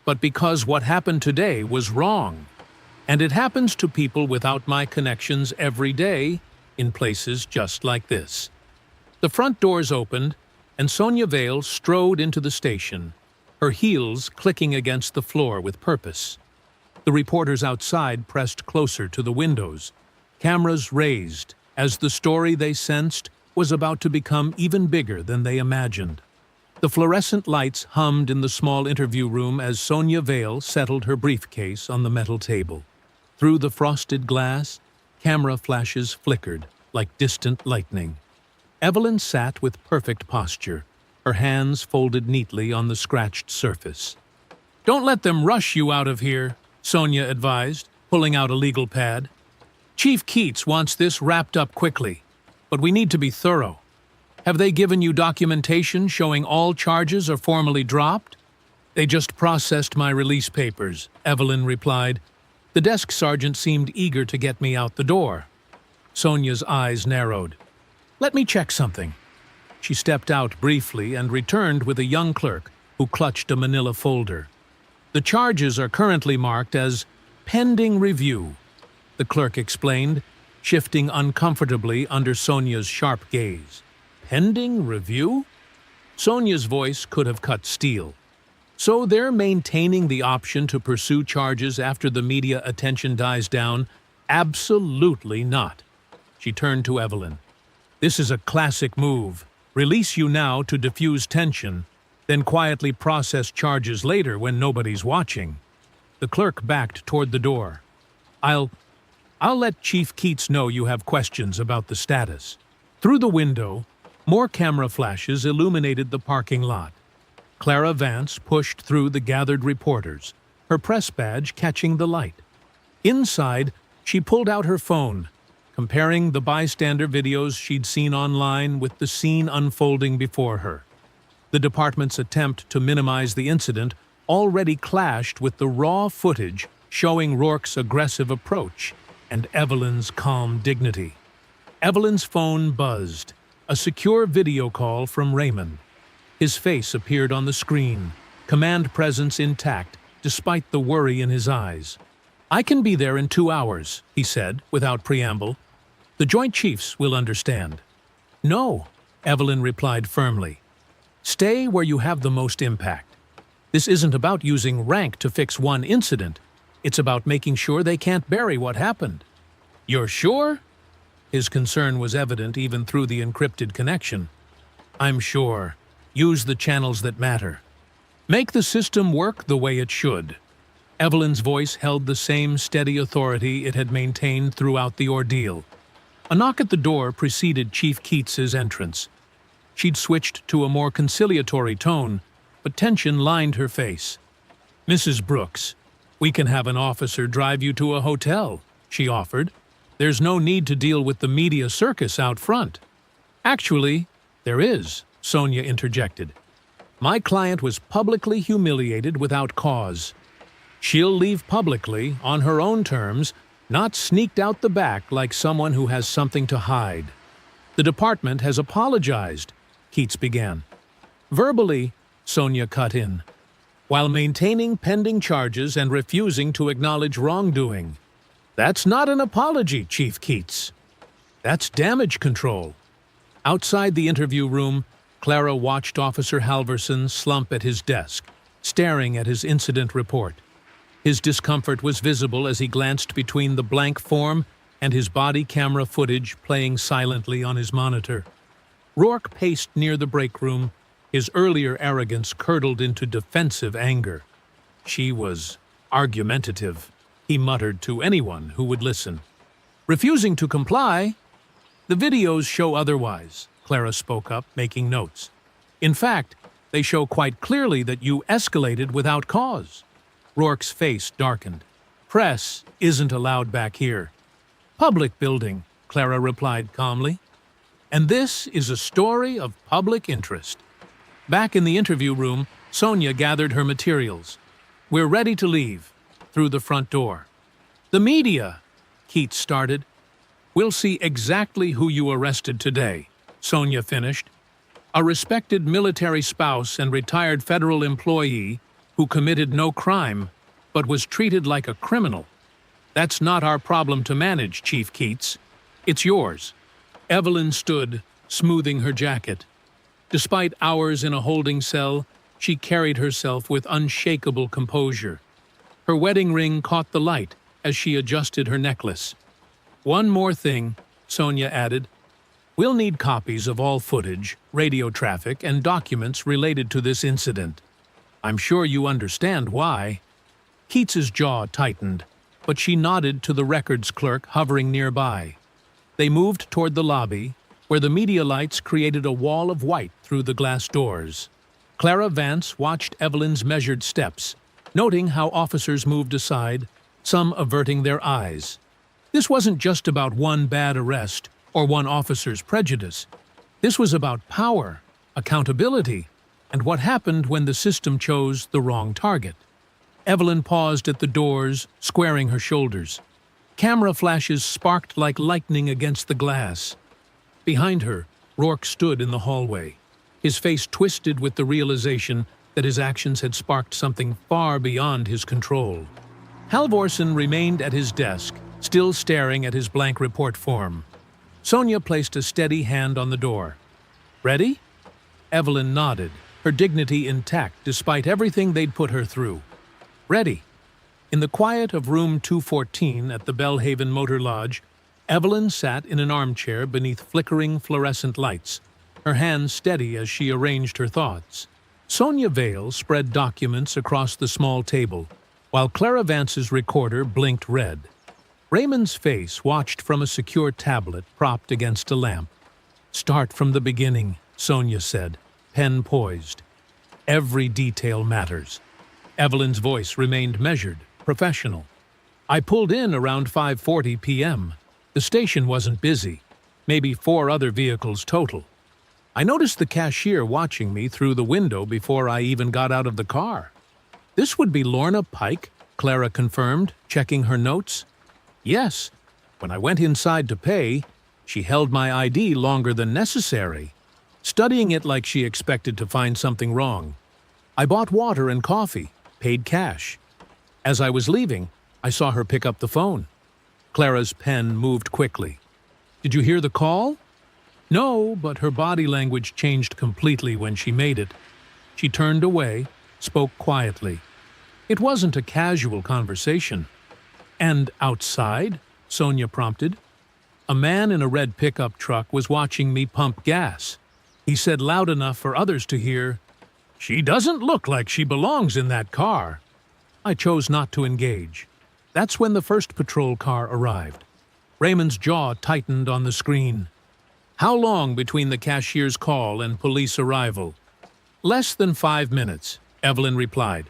but because what happened today was wrong. And it happens to people without my connections every day in places just like this." The front doors opened, and Sonia Vale strode into the station, her heels clicking against the floor with purpose. The reporters outside pressed closer to the windows, cameras raised, as the story they sensed was about to become even bigger than they imagined. The fluorescent lights hummed in the small interview room as Sonia Vale settled her briefcase on the metal table. Through the frosted glass, camera flashes flickered like distant lightning. Evelyn sat with perfect posture, her hands folded neatly on the scratched surface. "Don't let them rush you out of here," Sonia advised, pulling out a legal pad. "Chief Keats wants this wrapped up quickly, but we need to be thorough. Have they given you documentation showing all charges are formally dropped?" "They just processed my release papers," Evelyn replied. The desk sergeant seemed eager to get me out the door. Sonia's eyes narrowed. "Let me check something." She stepped out briefly and returned with a young clerk who clutched a manila folder. "The charges are currently marked as pending review," the clerk explained, shifting uncomfortably under Sonia's sharp gaze. "Pending review?" Sonia's voice could have cut steel. "So they're maintaining the option to pursue charges after the media attention dies down?" "Absolutely not." She turned to Evelyn. "This is a classic move. Release you now to diffuse tension, then quietly process charges later when nobody's watching." The clerk backed toward the door. I'll let Chief Keats know you have questions about the status." Through the window, more camera flashes illuminated the parking lot. Clara Vance pushed through the gathered reporters, her press badge catching the light. Inside, she pulled out her phone, comparing the bystander videos she'd seen online with the scene unfolding before her. The department's attempt to minimize the incident already clashed with the raw footage showing Rourke's aggressive approach and Evelyn's calm dignity. Evelyn's phone buzzed, a secure video call from Raymond. His face appeared on the screen, command presence intact despite the worry in his eyes. "I can be there in 2 hours," he said, without preamble. "The Joint Chiefs will understand." "No," Evelyn replied firmly. "Stay where you have the most impact. This isn't about using rank to fix one incident. It's about making sure they can't bury what happened." "You're sure?" His concern was evident even through the encrypted connection. "I'm sure. Use the channels that matter. Make the system work the way it should." Evelyn's voice held the same steady authority it had maintained throughout the ordeal. A knock at the door preceded Chief Keats's entrance. She'd switched to a more conciliatory tone, but tension lined her face. "Mrs. Brooks, we can have an officer drive you to a hotel," she offered. "There's no need to deal with the media circus out front." "Actually, there is," Sonia interjected. "My client was publicly humiliated without cause. She'll leave publicly, on her own terms, not sneaked out the back like someone who has something to hide." "The department has apologized," Keats began. "Verbally," Sonia cut in, "while maintaining pending charges and refusing to acknowledge wrongdoing. That's not an apology, Chief Keats. That's damage control." Outside the interview room, Clara watched Officer Halverson slump at his desk, staring at his incident report. His discomfort was visible as he glanced between the blank form and his body camera footage playing silently on his monitor. Rourke paced near the break room, his earlier arrogance curdled into defensive anger. "She was argumentative," he muttered to anyone who would listen. "Refusing to comply?" "The videos show otherwise," Clara spoke up, making notes. "In fact, they show quite clearly that you escalated without cause." Rourke's face darkened. "Press isn't allowed back here." "Public building," Clara replied calmly. "And this is a story of public interest." Back in the interview room, Sonia gathered her materials. "We're ready to leave," through the front door. "The media," Keats started. "We'll see exactly who you arrested today," Sonia finished. "A respected military spouse and retired federal employee who committed no crime, but was treated like a criminal. That's not our problem to manage, Chief Keats. It's yours." Evelyn stood, smoothing her jacket. Despite hours in a holding cell, she carried herself with unshakable composure. Her wedding ring caught the light as she adjusted her necklace. "One more thing," Sonia added. "We'll need copies of all footage, radio traffic, and documents related to this incident. I'm sure you understand why." Keats's jaw tightened, but she nodded to the records clerk hovering nearby. They moved toward the lobby, where the media lights created a wall of white through the glass doors. Clara Vance watched Evelyn's measured steps, noting how officers moved aside, some averting their eyes. This wasn't just about one bad arrest or one officer's prejudice. This was about power, accountability, and what happened when the system chose the wrong target. Evelyn paused at the doors, squaring her shoulders. Camera flashes sparked like lightning against the glass. Behind her, Rourke stood in the hallway, his face twisted with the realization that his actions had sparked something far beyond his control. Halvorsen remained at his desk, still staring at his blank report form. Sonia placed a steady hand on the door. "Ready?" Evelyn nodded, her dignity intact despite everything they'd put her through. "Ready." In the quiet of room 214 at the Belhaven Motor Lodge, Evelyn sat in an armchair beneath flickering fluorescent lights, her hands steady as she arranged her thoughts. Sonia Vale spread documents across the small table, while Clara Vance's recorder blinked red. Raymond's face watched from a secure tablet propped against a lamp. "Start from the beginning," Sonia said, pen poised. "Every detail matters." Evelyn's voice remained measured, professional. "I pulled in around 5:40 p.m. The station wasn't busy, maybe 4 other vehicles total. I noticed the cashier watching me through the window before I even got out of the car." "This would be Lorna Pike," Clara confirmed, checking her notes. "Yes. When I went inside to pay, she held my ID longer than necessary, studying it like she expected to find something wrong." I bought water and coffee, paid cash. As I was leaving, I saw her pick up the phone. Clara's pen moved quickly. Did you hear the call? No, but her body language changed completely when she made it. She turned away, spoke quietly. It wasn't a casual conversation. And outside? Sonia prompted. A man in a red pickup truck was watching me pump gas. He said loud enough for others to hear, "She doesn't look like she belongs in that car." I chose not to engage. That's when the first patrol car arrived. Raymond's jaw tightened on the screen. How long between the cashier's call and police arrival? Less than 5 minutes, Evelyn replied.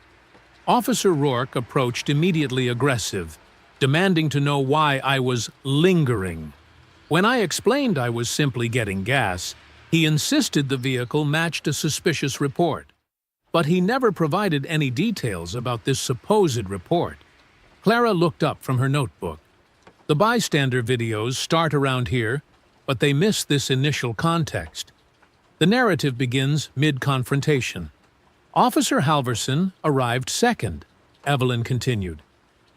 Officer Rourke approached immediately aggressive, demanding to know why I was lingering. When I explained I was simply getting gas, he insisted the vehicle matched a suspicious report. But he never provided any details about this supposed report. Clara looked up from her notebook. The bystander videos start around here, but they miss this initial context. The narrative begins mid-confrontation. Officer Halverson arrived second, Evelyn continued.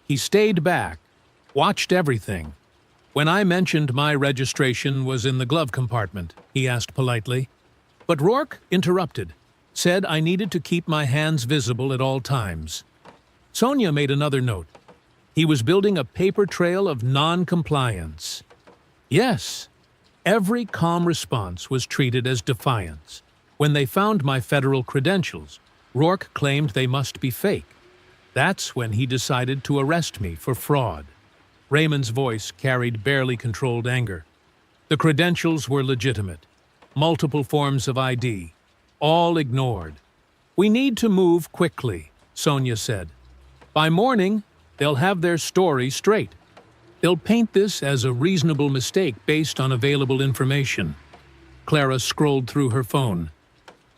He stayed back, watched everything. When I mentioned my registration was in the glove compartment, he asked politely. But Rourke interrupted, said I needed to keep my hands visible at all times. Sonia made another note. He was building a paper trail of non-compliance. Yes, every calm response was treated as defiance. When they found my federal credentials, Rourke claimed they must be fake. That's when he decided to arrest me for fraud. Raymond's voice carried barely controlled anger. The credentials were legitimate. Multiple forms of ID. All ignored. We need to move quickly, Sonia said. By morning, they'll have their story straight. They'll paint this as a reasonable mistake based on available information. Clara scrolled through her phone.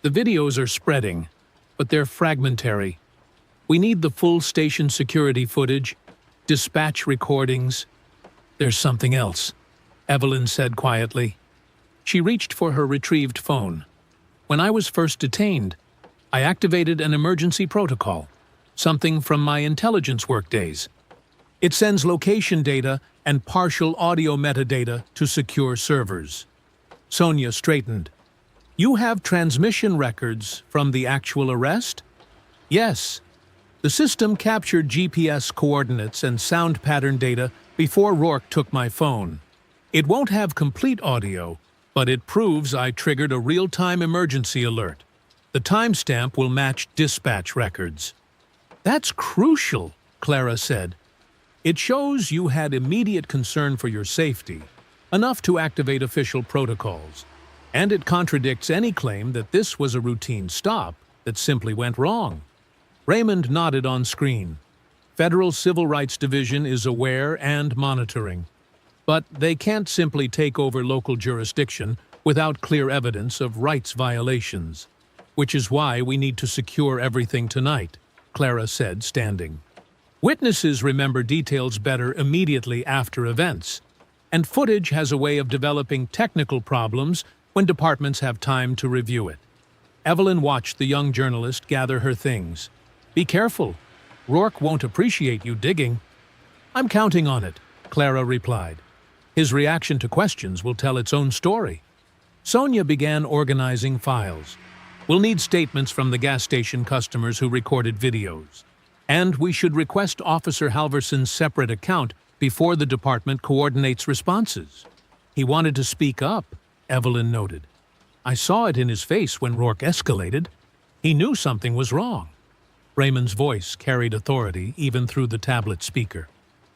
The videos are spreading, but they're fragmentary. We need the full station security footage, dispatch recordings. There's something else, Evelyn said quietly. She reached for her retrieved phone. When I was first detained, I activated an emergency protocol, something from my intelligence workdays. It sends location data and partial audio metadata to secure servers. Sonia straightened. You have transmission records from the actual arrest? Yes. The system captured GPS coordinates and sound pattern data before Rourke took my phone. It won't have complete audio, but it proves I triggered a real-time emergency alert. The timestamp will match dispatch records. That's crucial, Clara said. It shows you had immediate concern for your safety, enough to activate official protocols. And it contradicts any claim that this was a routine stop that simply went wrong. Raymond nodded on screen. Federal Civil Rights Division is aware and monitoring. But they can't simply take over local jurisdiction without clear evidence of rights violations. Which is why we need to secure everything tonight, Clara said, standing. Witnesses remember details better immediately after events, and footage has a way of developing technical problems when departments have time to review it. Evelyn watched the young journalist gather her things. Be careful. Rourke won't appreciate you digging. I'm counting on it, Clara replied. His reaction to questions will tell its own story. Sonia began organizing files. We'll need statements from the gas station customers who recorded videos. And we should request Officer Halverson's separate account before the department coordinates responses. He wanted to speak up, Evelyn noted. I saw it in his face when Rourke escalated. He knew something was wrong. Raymond's voice carried authority even through the tablet speaker.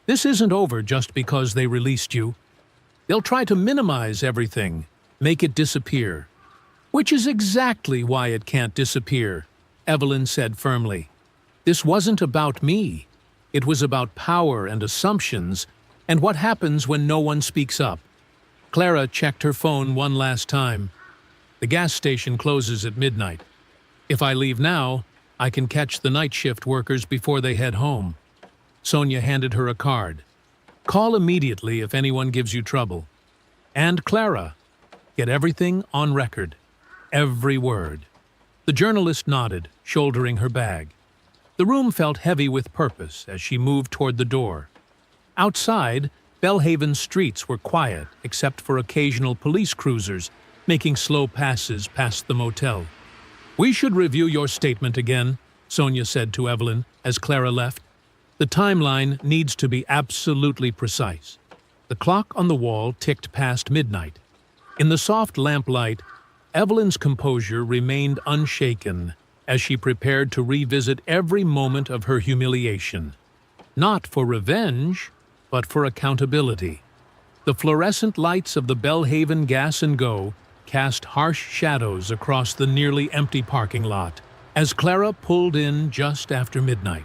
This isn't over just because they released you. They'll try to minimize everything, make it disappear. Which is exactly why it can't disappear, Evelyn said firmly. This wasn't about me. It was about power and assumptions, and what happens when no one speaks up. Clara checked her phone one last time. The gas station closes at midnight. If I leave now, I can catch the night shift workers before they head home. Sonia handed her a card. Call immediately if anyone gives you trouble. And Clara, get everything on record. Every word. The journalist nodded, shouldering her bag. The room felt heavy with purpose as she moved toward the door. Outside, Belhaven's streets were quiet except for occasional police cruisers making slow passes past the motel. "We should review your statement again," Sonia said to Evelyn as Clara left. "The timeline needs to be absolutely precise." The clock on the wall ticked past midnight. In the soft lamplight, Evelyn's composure remained unshaken as she prepared to revisit every moment of her humiliation. Not for revenge, but for accountability. The fluorescent lights of the Belhaven Gas and Go cast harsh shadows across the nearly empty parking lot as Clara pulled in just after midnight.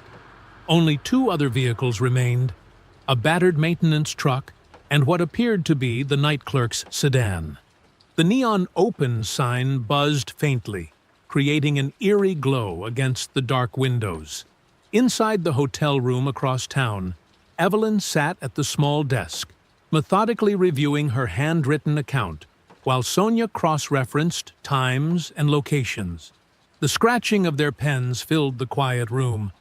Only two other vehicles remained, a battered maintenance truck and what appeared to be the night clerk's sedan. The neon "Open" sign buzzed faintly, creating an eerie glow against the dark windows. Inside the hotel room across town, Evelyn sat at the small desk, methodically reviewing her handwritten account, while Sonia cross-referenced times and locations. The scratching of their pens filled the quiet room.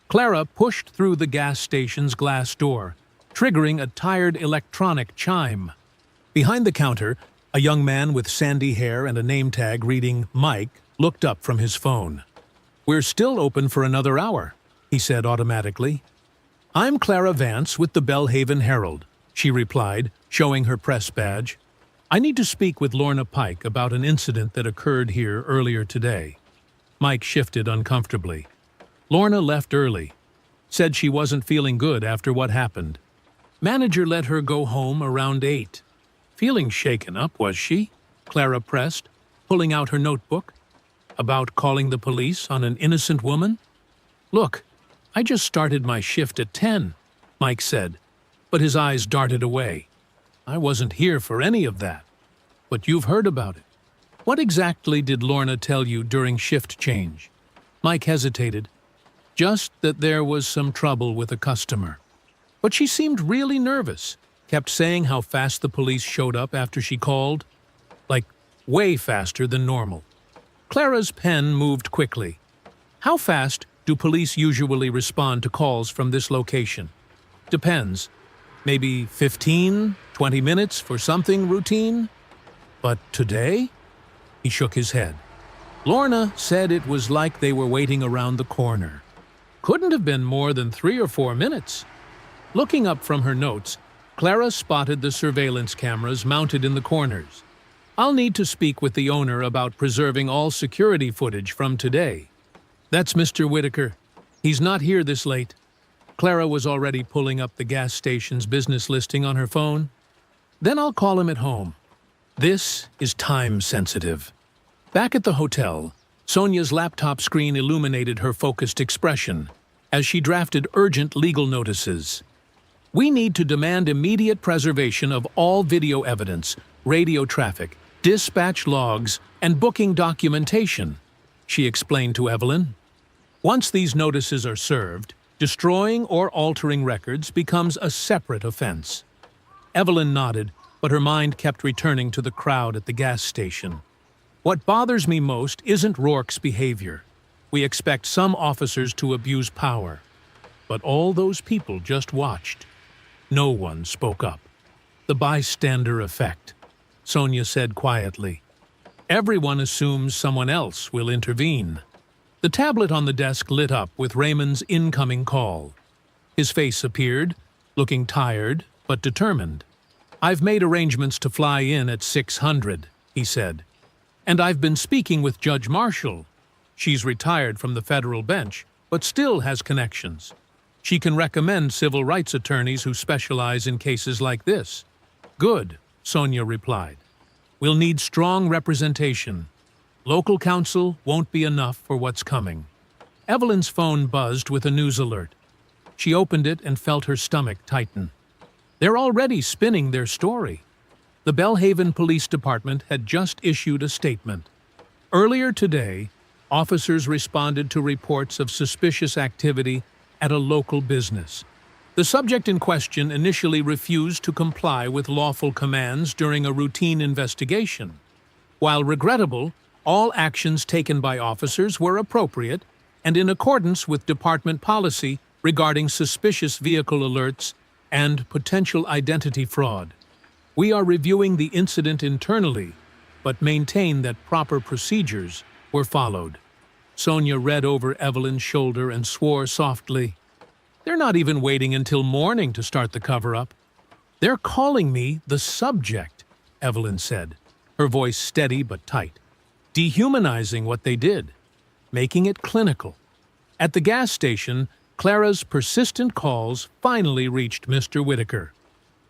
Clara pushed through the gas station's glass door, triggering a tired electronic chime. Behind the counter, a young man with sandy hair and a name tag reading Mike looked up from his phone. "We're still open for another hour," he said automatically. "I'm Clara Vance with the Belhaven Herald," she replied, showing her press badge. "I need to speak with Lorna Pike about an incident that occurred here earlier today." Mike shifted uncomfortably. "Lorna left early. Said she wasn't feeling good after what happened. Manager let her go home around 8. Feeling shaken up, was she?" Clara pressed, pulling out her notebook. "About calling the police on an innocent woman?" "Look, I just started my shift at 10, Mike said, but his eyes darted away. "I wasn't here for any of that. But you've heard about it. What exactly did Lorna tell you during shift change?" Mike hesitated. "Just that there was some trouble with a customer. But she seemed really nervous, kept saying how fast the police showed up after she called. Like, way faster than normal." Clara's pen moved quickly. "How fast do police usually respond to calls from this location?" "Depends. Maybe 15, 20 minutes for something routine? But today?" He shook his head. "Lorna said it was like they were waiting around the corner. Couldn't have been more than 3 or 4 minutes." Looking up from her notes, Clara spotted the surveillance cameras mounted in the corners. "I'll need to speak with the owner about preserving all security footage from today." "That's Mr. Whitaker. He's not here this late." Clara was already pulling up the gas station's business listing on her phone. "Then I'll call him at home. This is time-sensitive." Back at the hotel, Sonia's laptop screen illuminated her focused expression as she drafted urgent legal notices. "We need to demand immediate preservation of all video evidence, radio traffic, dispatch logs, and booking documentation," she explained to Evelyn. "Once these notices are served, destroying or altering records becomes a separate offense." Evelyn nodded, but her mind kept returning to the crowd at the gas station. "What bothers me most isn't Rourke's behavior. We expect some officers to abuse power. But all those people just watched. No one spoke up. The bystander effect," Sonia said quietly. "Everyone assumes someone else will intervene." The tablet on the desk lit up with Raymond's incoming call. His face appeared, looking tired but determined. "I've made arrangements to fly in at 600, he said. "And I've been speaking with Judge Marshall. She's retired from the federal bench, but still has connections. She can recommend civil rights attorneys who specialize in cases like this." "Good," Sonia replied. "We'll need strong representation. Local counsel won't be enough for what's coming." Evelyn's phone buzzed with a news alert. She opened it and felt her stomach tighten. They're already spinning their story. The Belhaven Police Department had just issued a statement. Earlier today, officers responded to reports of suspicious activity at a local business. The subject in question initially refused to comply with lawful commands during a routine investigation. While regrettable, All actions taken by officers were appropriate and in accordance with department policy regarding suspicious vehicle alerts and potential identity fraud. We are reviewing the incident internally, but maintain that proper procedures were followed. Sonia read over Evelyn's shoulder and swore softly. They're not even waiting until morning to start the cover-up. They're calling me the subject, Evelyn said, her voice steady but tight, dehumanizing what they did, making it clinical. At the gas station, Clara's persistent calls finally reached Mr. Whitaker.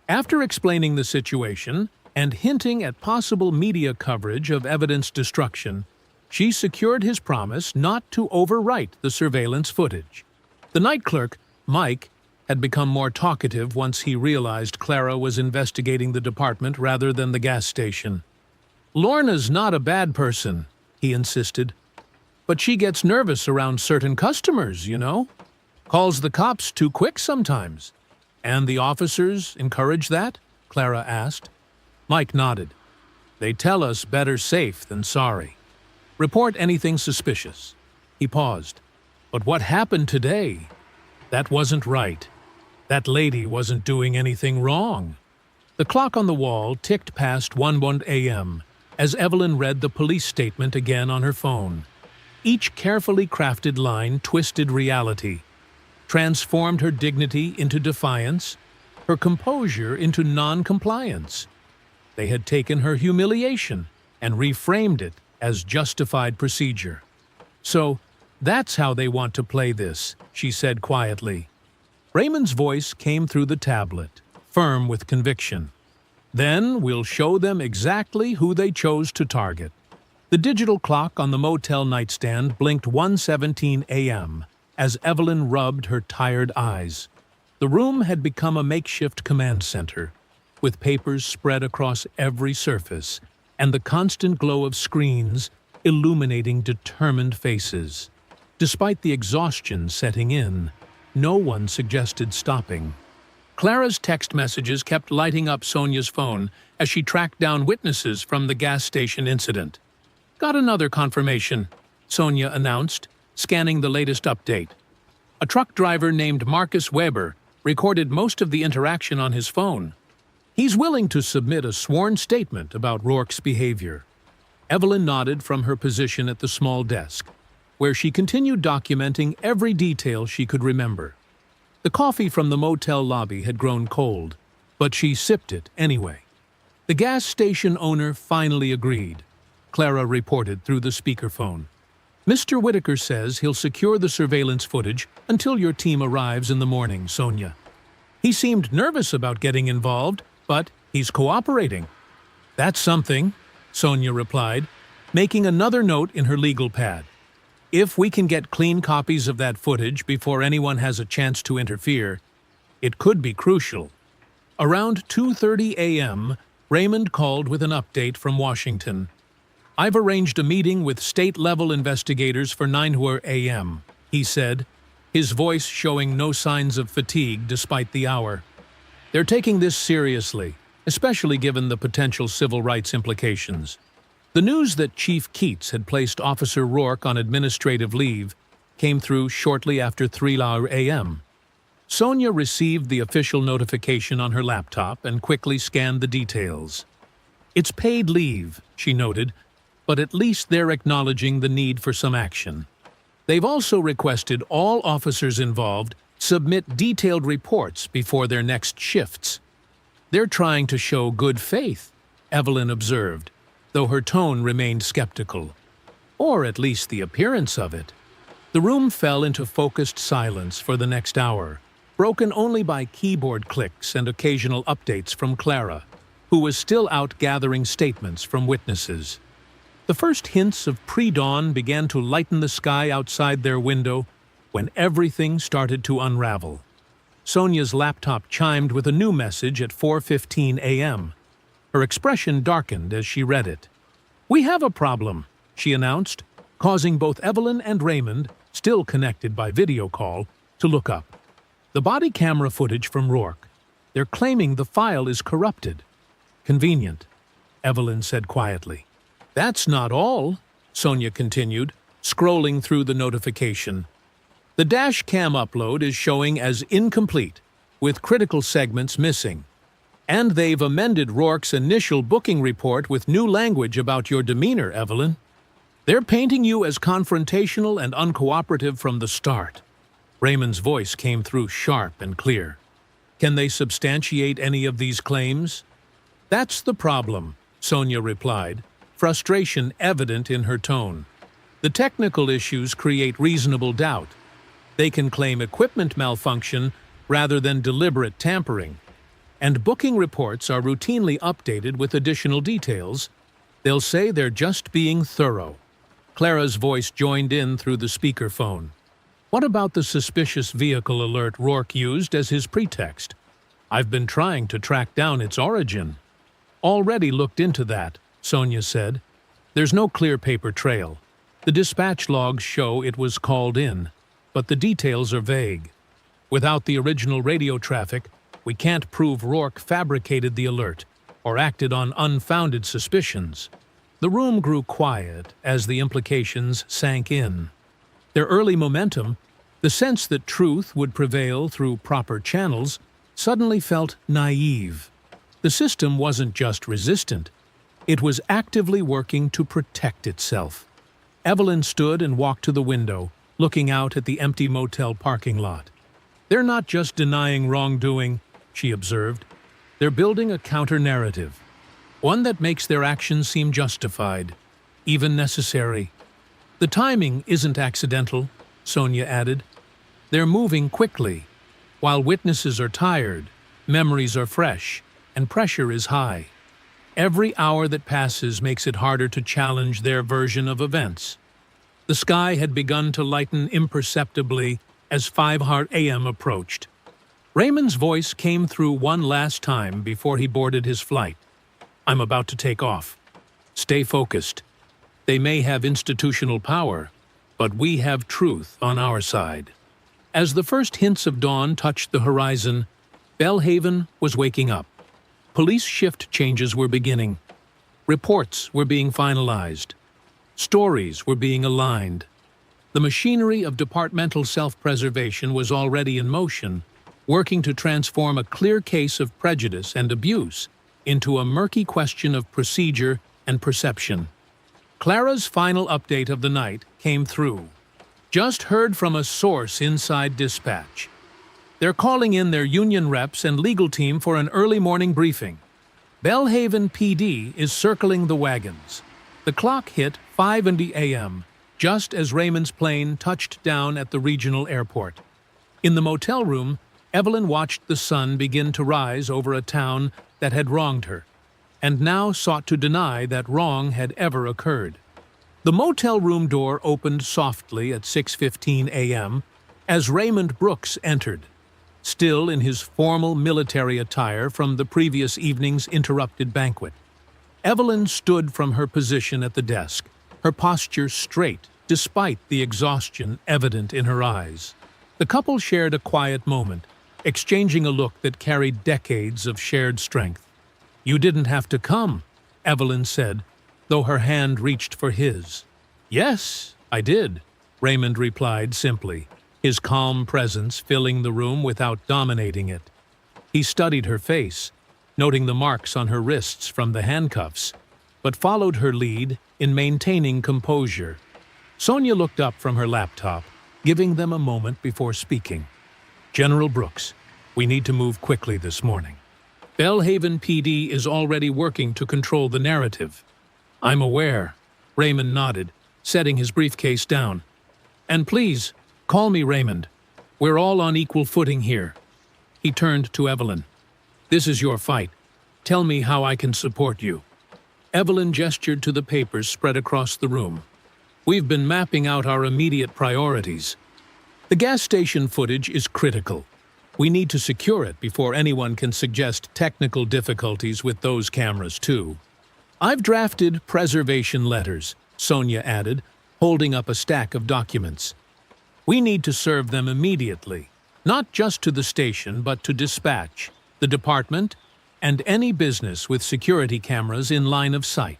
After explaining the situation and hinting at possible media coverage of evidence destruction, she secured his promise not to overwrite the surveillance footage. The night clerk, Mike, had become more talkative once he realized Clara was investigating the department rather than the gas station. "Lorna's not a bad person," he insisted. "But she gets nervous around certain customers, you know? Calls the cops too quick sometimes." "And the officers encourage that?" Clara asked. Mike nodded. "They tell us better safe than sorry. Report anything suspicious." He paused. "But what happened today? That wasn't right. That lady wasn't doing anything wrong." The clock on the wall ticked past 1 a.m. as Evelyn read the police statement again on her phone. Each carefully crafted line twisted reality, transformed her dignity into defiance, her composure into non-compliance. They had taken her humiliation and reframed it as justified procedure. "So, that's how they want to play this," she said quietly. Raymond's voice came through the tablet, firm with conviction. "Then we'll show them exactly who they chose to target." The digital clock on the motel nightstand blinked 1:17 a.m. as Evelyn rubbed her tired eyes. The room had become a makeshift command center, with papers spread across every surface and the constant glow of screens illuminating determined faces. Despite the exhaustion setting in, no one suggested stopping. Clara's text messages kept lighting up Sonia's phone as she tracked down witnesses from the gas station incident. "Got another confirmation," Sonia announced, scanning the latest update. A truck driver named Marcus Weber recorded most of the interaction on his phone. He's willing to submit a sworn statement about Rourke's behavior. Evelyn nodded from her position at the small desk, where she continued documenting every detail she could remember. The coffee from the motel lobby had grown cold, but she sipped it anyway. The gas station owner finally agreed, Clara reported through the speakerphone. "Mr. Whitaker says he'll secure the surveillance footage until your team arrives in the morning, Sonia. He seemed nervous about getting involved, but he's cooperating." "That's something," Sonia replied, making another note in her legal pad. "If we can get clean copies of that footage before anyone has a chance to interfere, it could be crucial." Around 2:30 a.m., Raymond called with an update from Washington. "I've arranged a meeting with state-level investigators for 9 a.m., he said, his voice showing no signs of fatigue despite the hour. "They're taking this seriously, especially given the potential civil rights implications." The news that Chief Keats had placed Officer Rourke on administrative leave came through shortly after 3 a.m. Sonia received the official notification on her laptop and quickly scanned the details. "It's paid leave," she noted, "but at least they're acknowledging the need for some action." They've also requested all officers involved submit detailed reports before their next shifts. "They're trying to show good faith," Evelyn observed, though her tone remained skeptical. Or at least the appearance of it. The room fell into focused silence for the next hour, broken only by keyboard clicks and occasional updates from Clara, who was still out gathering statements from witnesses. The first hints of pre-dawn began to lighten the sky outside their window when everything started to unravel. Sonia's laptop chimed with a new message at 4:15 a.m. Her expression darkened as she read it. "We have a problem," she announced, causing both Evelyn and Raymond, still connected by video call, to look up. "The body camera footage from Rourke. They're claiming the file is corrupted." "Convenient," Evelyn said quietly. "That's not all," Sonia continued, scrolling through the notification. The dash cam upload is showing as incomplete, with critical segments missing. And they've amended Rourke's initial booking report with new language about your demeanor, Evelyn. They're painting you as confrontational and uncooperative from the start. Raymond's voice came through sharp and clear. Can they substantiate any of these claims? That's the problem, Sonia replied, frustration evident in her tone. The technical issues create reasonable doubt. They can claim equipment malfunction rather than deliberate tampering. And booking reports are routinely updated with additional details. They'll say they're just being thorough. Clara's voice joined in through the speakerphone. What about the suspicious vehicle alert Rourke used as his pretext? I've been trying to track down its origin. Already looked into that, Sonia said. There's no clear paper trail. The dispatch logs show it was called in, but the details are vague. Without the original radio traffic, we can't prove Rourke fabricated the alert or acted on unfounded suspicions. The room grew quiet as the implications sank in. Their early momentum, the sense that truth would prevail through proper channels, suddenly felt naive. The system wasn't just resistant. It was actively working to protect itself. Evelyn stood and walked to the window, looking out at the empty motel parking lot. They're not just denying wrongdoing, she observed. They're building a counter-narrative, one that makes their actions seem justified, even necessary. The timing isn't accidental, Sonia added. They're moving quickly. While witnesses are tired, memories are fresh, and pressure is high. Every hour that passes makes it harder to challenge their version of events. The sky had begun to lighten imperceptibly as 5:00 a.m. approached. Raymond's voice came through one last time before he boarded his flight. I'm about to take off. Stay focused. They may have institutional power, but we have truth on our side. As the first hints of dawn touched the horizon, Belhaven was waking up. Police shift changes were beginning. Reports were being finalized. Stories were being aligned. The machinery of departmental self-preservation was already in motion, working to transform a clear case of prejudice and abuse into a murky question of procedure and perception. Clara's final update of the night came through. Just heard from a source inside dispatch. They're calling in their union reps and legal team for an early morning briefing. Belhaven PD is circling the wagons. The clock hit 5:00 a.m., just as Raymond's plane touched down at the regional airport. In the motel room, Evelyn watched the sun begin to rise over a town that had wronged her, and now sought to deny that wrong had ever occurred. The motel room door opened softly at 6:15 a.m. as Raymond Brooks entered, still in his formal military attire from the previous evening's interrupted banquet. Evelyn stood from her position at the desk, her posture straight despite the exhaustion evident in her eyes. The couple shared a quiet moment, exchanging a look that carried decades of shared strength. You didn't have to come, Evelyn said, though her hand reached for his. Yes, I did, Raymond replied simply, his calm presence filling the room without dominating it. He studied her face, noting the marks on her wrists from the handcuffs, but followed her lead in maintaining composure. Sonia looked up from her laptop, giving them a moment before speaking. General Brooks, we need to move quickly this morning. Belhaven PD is already working to control the narrative. I'm aware, Raymond nodded, setting his briefcase down. And please, call me Raymond. We're all on equal footing here. He turned to Evelyn. This is your fight. Tell me how I can support you. Evelyn gestured to the papers spread across the room. We've been mapping out our immediate priorities. The gas station footage is critical. We need to secure it before anyone can suggest technical difficulties with those cameras too. I've drafted preservation letters, Sonia added, holding up a stack of documents. We need to serve them immediately, not just to the station but to dispatch, the department, and any business with security cameras in line of sight.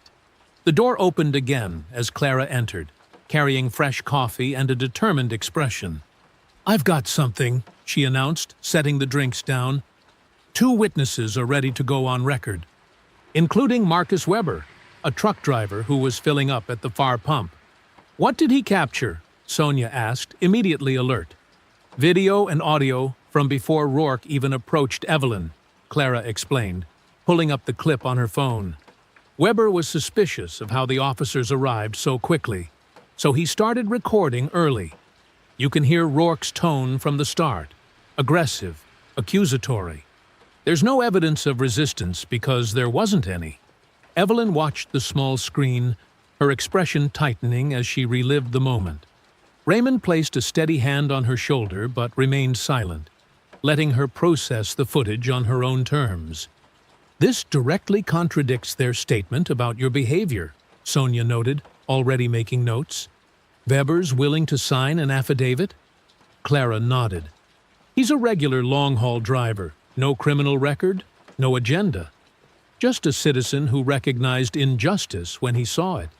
The door opened again as Clara entered, carrying fresh coffee and a determined expression. "I've got something," she announced, setting the drinks down. "2 witnesses are ready to go on record, including Marcus Weber, a truck driver who was filling up at the far pump." "What did he capture?" Sonia asked, immediately alert. "Video and audio from before Rourke even approached Evelyn," Clara explained, pulling up the clip on her phone. Weber was suspicious of how the officers arrived so quickly, so he started recording early. You can hear Rourke's tone from the start, aggressive, accusatory. There's no evidence of resistance because there wasn't any. Evelyn watched the small screen, her expression tightening as she relived the moment. Raymond placed a steady hand on her shoulder but remained silent, letting her process the footage on her own terms. "This directly contradicts their statement about your behavior," Sonia noted, already making notes. "Weber's willing to sign an affidavit?" Clara nodded. "He's a regular long-haul driver, no criminal record, no agenda. Just a citizen who recognized injustice when he saw it.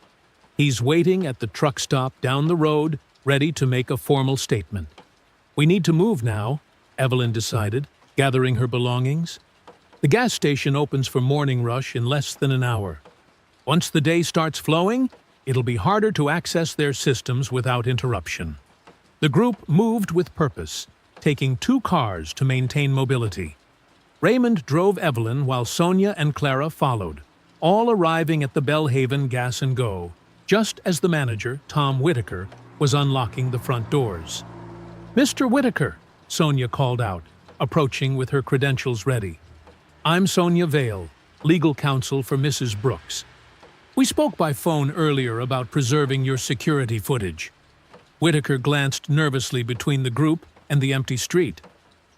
He's waiting at the truck stop down the road, ready to make a formal statement." "We need to move now," Evelyn decided, gathering her belongings. "The gas station opens for morning rush in less than an hour. Once the day starts flowing, it'll be harder to access their systems without interruption." The group moved with purpose, taking 2 cars to maintain mobility. Raymond drove Evelyn while Sonia and Clara followed, all arriving at the Bellhaven Gas and Go, just as the manager, Tom Whitaker, was unlocking the front doors. "Mr. Whitaker," Sonia called out, approaching with her credentials ready. "I'm Sonia Vale, legal counsel for Mrs. Brooks. We spoke by phone earlier about preserving your security footage." Whitaker glanced nervously between the group and the empty street.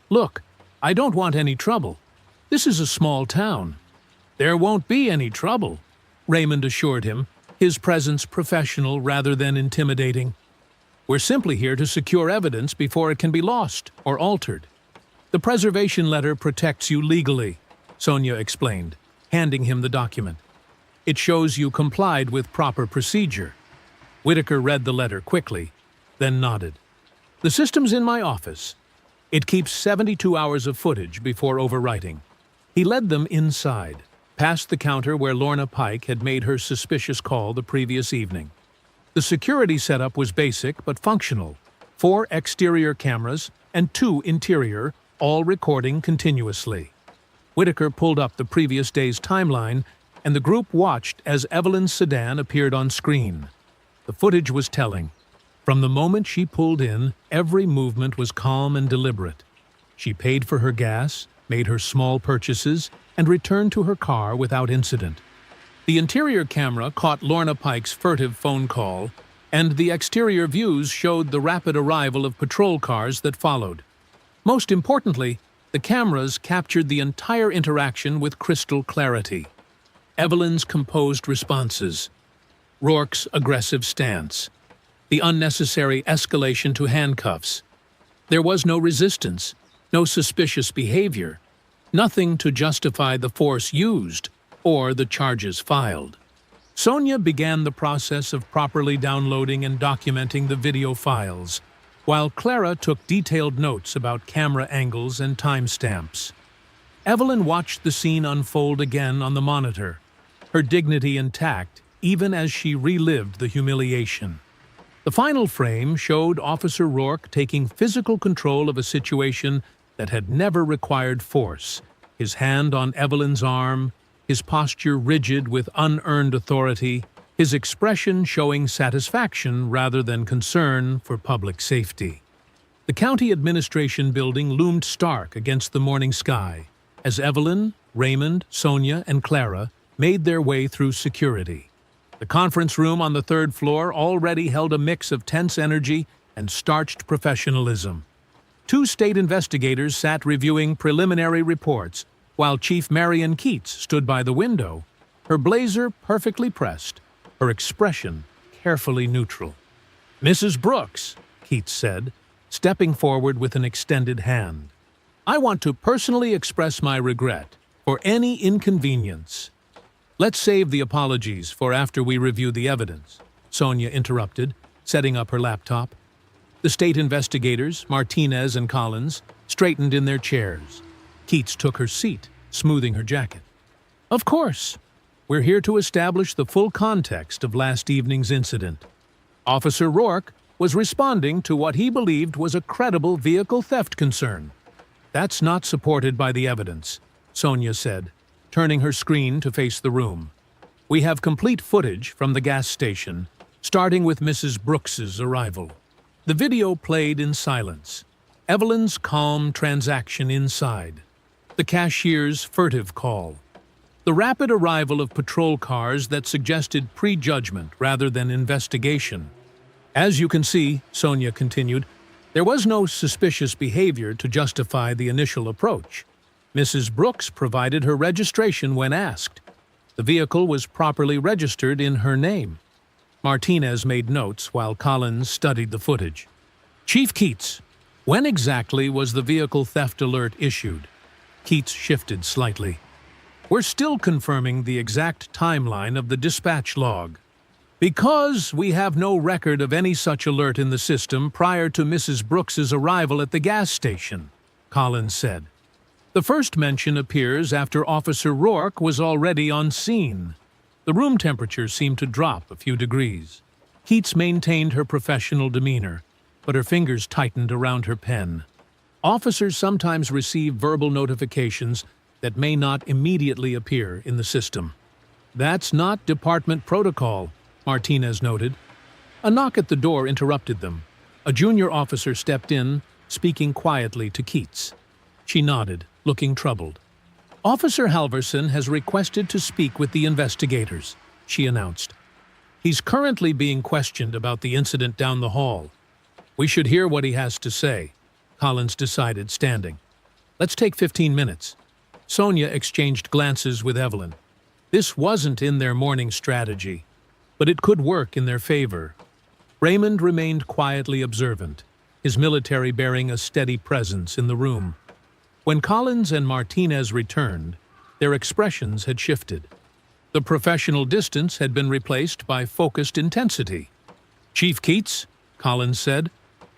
"Look, I don't want any trouble. This is a small town." "There won't be any trouble," Raymond assured him, his presence professional rather than intimidating. "We're simply here to secure evidence before it can be lost or altered. The preservation letter protects you legally," Sonia explained, handing him the document. "It shows you complied with proper procedure." Whitaker read the letter quickly, then nodded. "The system's in my office. It keeps 72 hours of footage before overwriting." He led them inside, past the counter where Lorna Pike had made her suspicious call the previous evening. The security setup was basic but functional: 4 exterior cameras and 2 interior, all recording continuously. Whitaker pulled up the previous day's timeline, and the group watched as Evelyn's sedan appeared on screen. The footage was telling. From the moment she pulled in, every movement was calm and deliberate. She paid for her gas, made her small purchases, and returned to her car without incident. The interior camera caught Lorna Pike's furtive phone call, and the exterior views showed the rapid arrival of patrol cars that followed. Most importantly, the cameras captured the entire interaction with crystal clarity. Evelyn's composed responses, Rourke's aggressive stance, the unnecessary escalation to handcuffs. There was no resistance, no suspicious behavior, nothing to justify the force used or the charges filed. Sonia began the process of properly downloading and documenting the video files, while Clara took detailed notes about camera angles and timestamps. Evelyn watched the scene unfold again on the monitor, her dignity intact even as she relived the humiliation. The final frame showed Officer Rourke taking physical control of a situation that had never required force, his hand on Evelyn's arm, his posture rigid with unearned authority, his expression showing satisfaction rather than concern for public safety. The county administration building loomed stark against the morning sky as Evelyn, Raymond, Sonia, and Clara made their way through security. The conference room on the 3rd floor already held a mix of tense energy and starched professionalism. 2 state investigators sat reviewing preliminary reports, while Chief Marion Keats stood by the window, her blazer perfectly pressed, her expression carefully neutral. "Mrs. Brooks," Keats said, stepping forward with an extended hand, "I want to personally express my regret for any inconvenience." Let's save the apologies for after we review the evidence, Sonia interrupted, setting up her laptop. The state investigators, Martinez and Collins, straightened in their chairs. Keats took her seat, smoothing her jacket. Of course. We're here to establish the full context of last evening's incident. Officer Rourke was responding to what he believed was a credible vehicle theft concern. That's not supported by the evidence, Sonia said, turning her screen to face the room. We have complete footage from the gas station, starting with Mrs. Brooks's arrival. The video played in silence. Evelyn's calm transaction inside. The cashier's furtive call. The rapid arrival of patrol cars that suggested prejudgment rather than investigation. As you can see, Sonia continued, there was no suspicious behavior to justify the initial approach. Mrs. Brooks provided her registration when asked. The vehicle was properly registered in her name. Martinez made notes while Collins studied the footage. Chief Keats, when exactly was the vehicle theft alert issued? Keats shifted slightly. We're still confirming the exact timeline of the dispatch log. Because we have no record of any such alert in the system prior to Mrs. Brooks's arrival at the gas station, Collins said. The first mention appears after Officer Rourke was already on scene. The room temperature seemed to drop a few degrees. Keats maintained her professional demeanor, but her fingers tightened around her pen. Officers sometimes receive verbal notifications that may not immediately appear in the system. That's not department protocol, Martinez noted. A knock at the door interrupted them. A junior officer stepped in, speaking quietly to Keats. She nodded, looking troubled. Officer Halverson has requested to speak with the investigators, she announced. He's currently being questioned about the incident down the hall. We should hear what he has to say, Collins decided, standing. Let's take 15 minutes. Sonia exchanged glances with Evelyn. This wasn't in their morning strategy, but it could work in their favor. Raymond remained quietly observant, his military bearing a steady presence in the room. When Collins and Martinez returned, their expressions had shifted. The professional distance had been replaced by focused intensity. Chief Keats, Collins said,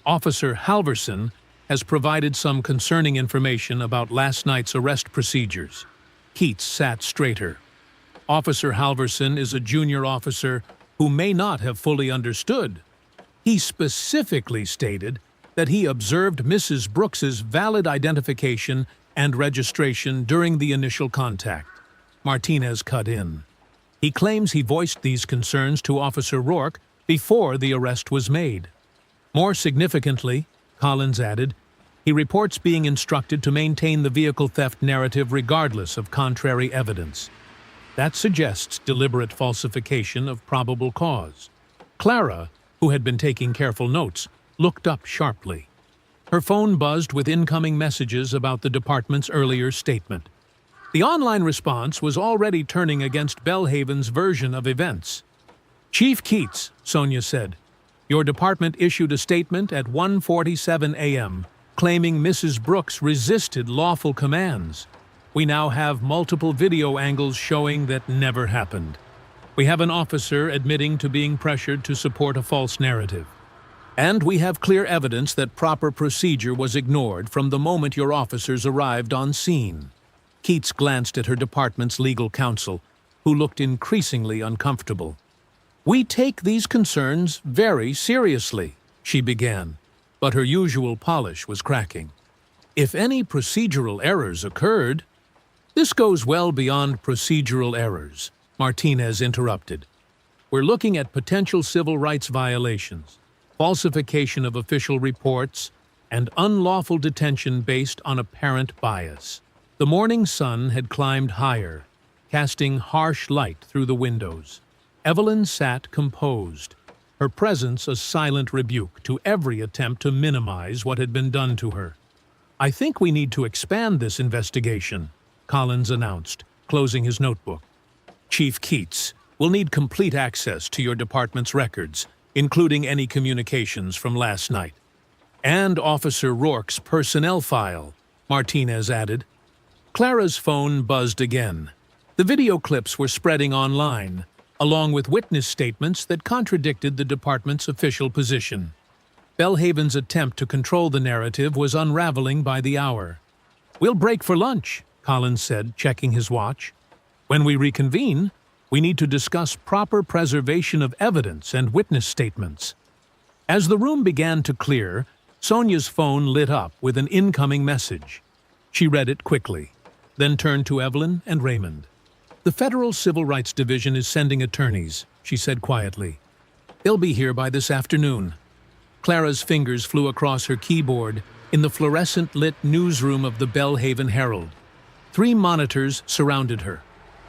Officer Halverson has provided some concerning information about last night's arrest procedures. Keats sat straighter. Officer Halverson is a junior officer who may not have fully understood. He specifically stated that he observed Mrs. Brooks's valid identification and registration during the initial contact. Martinez cut in. He claims he voiced these concerns to Officer Rourke before the arrest was made. More significantly, Collins added, he reports being instructed to maintain the vehicle theft narrative regardless of contrary evidence. That suggests deliberate falsification of probable cause. Clara, who had been taking careful notes, looked up sharply. Her phone buzzed with incoming messages about the department's earlier statement. The online response was already turning against Bellhaven's version of events. Chief Keats, Sonia said, your department issued a statement at 1:47 a.m. claiming Mrs. Brooks resisted lawful commands. We now have multiple video angles showing that never happened. We have an officer admitting to being pressured to support a false narrative. And we have clear evidence that proper procedure was ignored from the moment your officers arrived on scene. Keats glanced at her department's legal counsel, who looked increasingly uncomfortable. We take these concerns very seriously, she began, but her usual polish was cracking. If any procedural errors occurred— This goes well beyond procedural errors, Martinez interrupted. We're looking at potential civil rights violations, falsification of official reports, and unlawful detention based on apparent bias. The morning sun had climbed higher, casting harsh light through the windows. Evelyn sat composed, her presence a silent rebuke to every attempt to minimize what had been done to her. I think we need to expand this investigation, Collins announced, closing his notebook. Chief Keats will need complete access to your department's records, including any communications from last night. And Officer Rourke's personnel file, Martinez added. Clara's phone buzzed again. The video clips were spreading online, along with witness statements that contradicted the department's official position. Belhaven's attempt to control the narrative was unraveling by the hour. "We'll break for lunch," Collins said, checking his watch. "When we reconvene, we need to discuss proper preservation of evidence and witness statements." As the room began to clear, Sonia's phone lit up with an incoming message. She read it quickly, then turned to Evelyn and Raymond. "The Federal Civil Rights Division is sending attorneys," she said quietly. "They'll be here by this afternoon." Clara's fingers flew across her keyboard in the fluorescent-lit newsroom of the Belhaven Herald. 3 monitors surrounded her,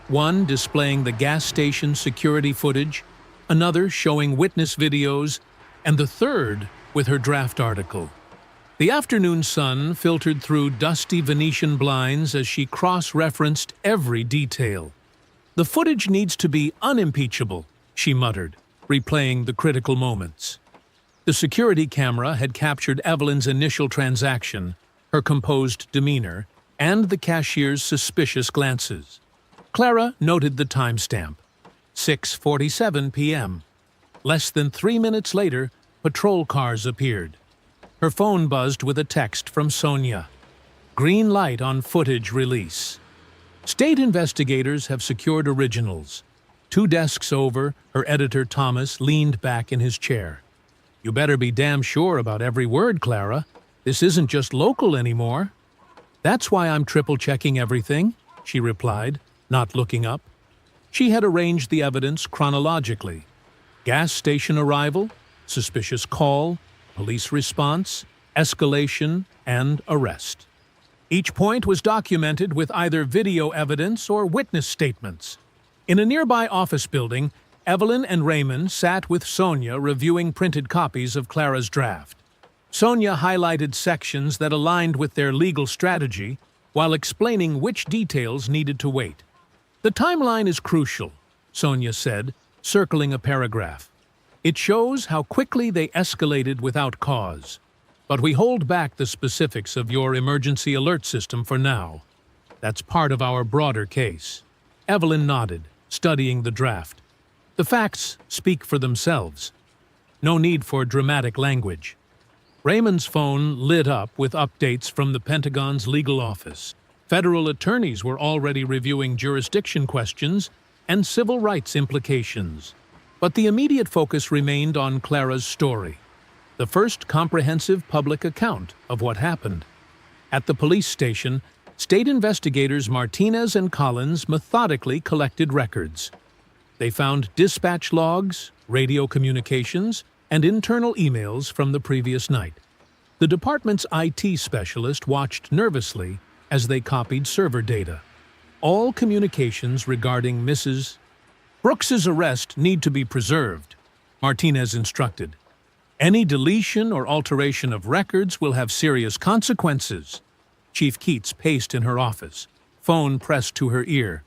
one displaying the gas station security footage, another showing witness videos, and the third with her draft article. The afternoon sun filtered through dusty Venetian blinds as she cross-referenced every detail. "The footage needs to be unimpeachable," she muttered, replaying the critical moments. The security camera had captured Evelyn's initial transaction, her composed demeanor, and the cashier's suspicious glances. Clara noted the timestamp, 6:47 p.m. Less than 3 minutes later, patrol cars appeared. Her phone buzzed with a text from Sonia. "Green light on footage release." State investigators have secured originals. 2 desks over, her editor Thomas leaned back in his chair. "You better be damn sure about every word, Clara. This isn't just local anymore." "That's why I'm triple-checking everything," she replied, not looking up. She had arranged the evidence chronologically. Gas station arrival, suspicious call, police response, escalation, and arrest. Each point was documented with either video evidence or witness statements. In a nearby office building, Evelyn and Raymond sat with Sonia reviewing printed copies of Clara's draft. Sonia highlighted sections that aligned with their legal strategy while explaining which details needed to wait. "The timeline is crucial," Sonia said, circling a paragraph. "It shows how quickly they escalated without cause. But we hold back the specifics of your emergency alert system for now. That's part of our broader case." Evelyn nodded, studying the draft. "The facts speak for themselves. No need for dramatic language." Raymond's phone lit up with updates from the Pentagon's legal office. Federal attorneys were already reviewing jurisdiction questions and civil rights implications. But the immediate focus remained on Clara's story, the first comprehensive public account of what happened. At the police station, state investigators Martinez and Collins methodically collected records. They found dispatch logs, radio communications, and internal emails from the previous night. The department's IT specialist watched nervously as they copied server data. All communications regarding Mrs. Brooks's arrest need to be preserved, Martinez instructed. "Any deletion or alteration of records will have serious consequences." Chief Keats paced in her office, phone pressed to her ear.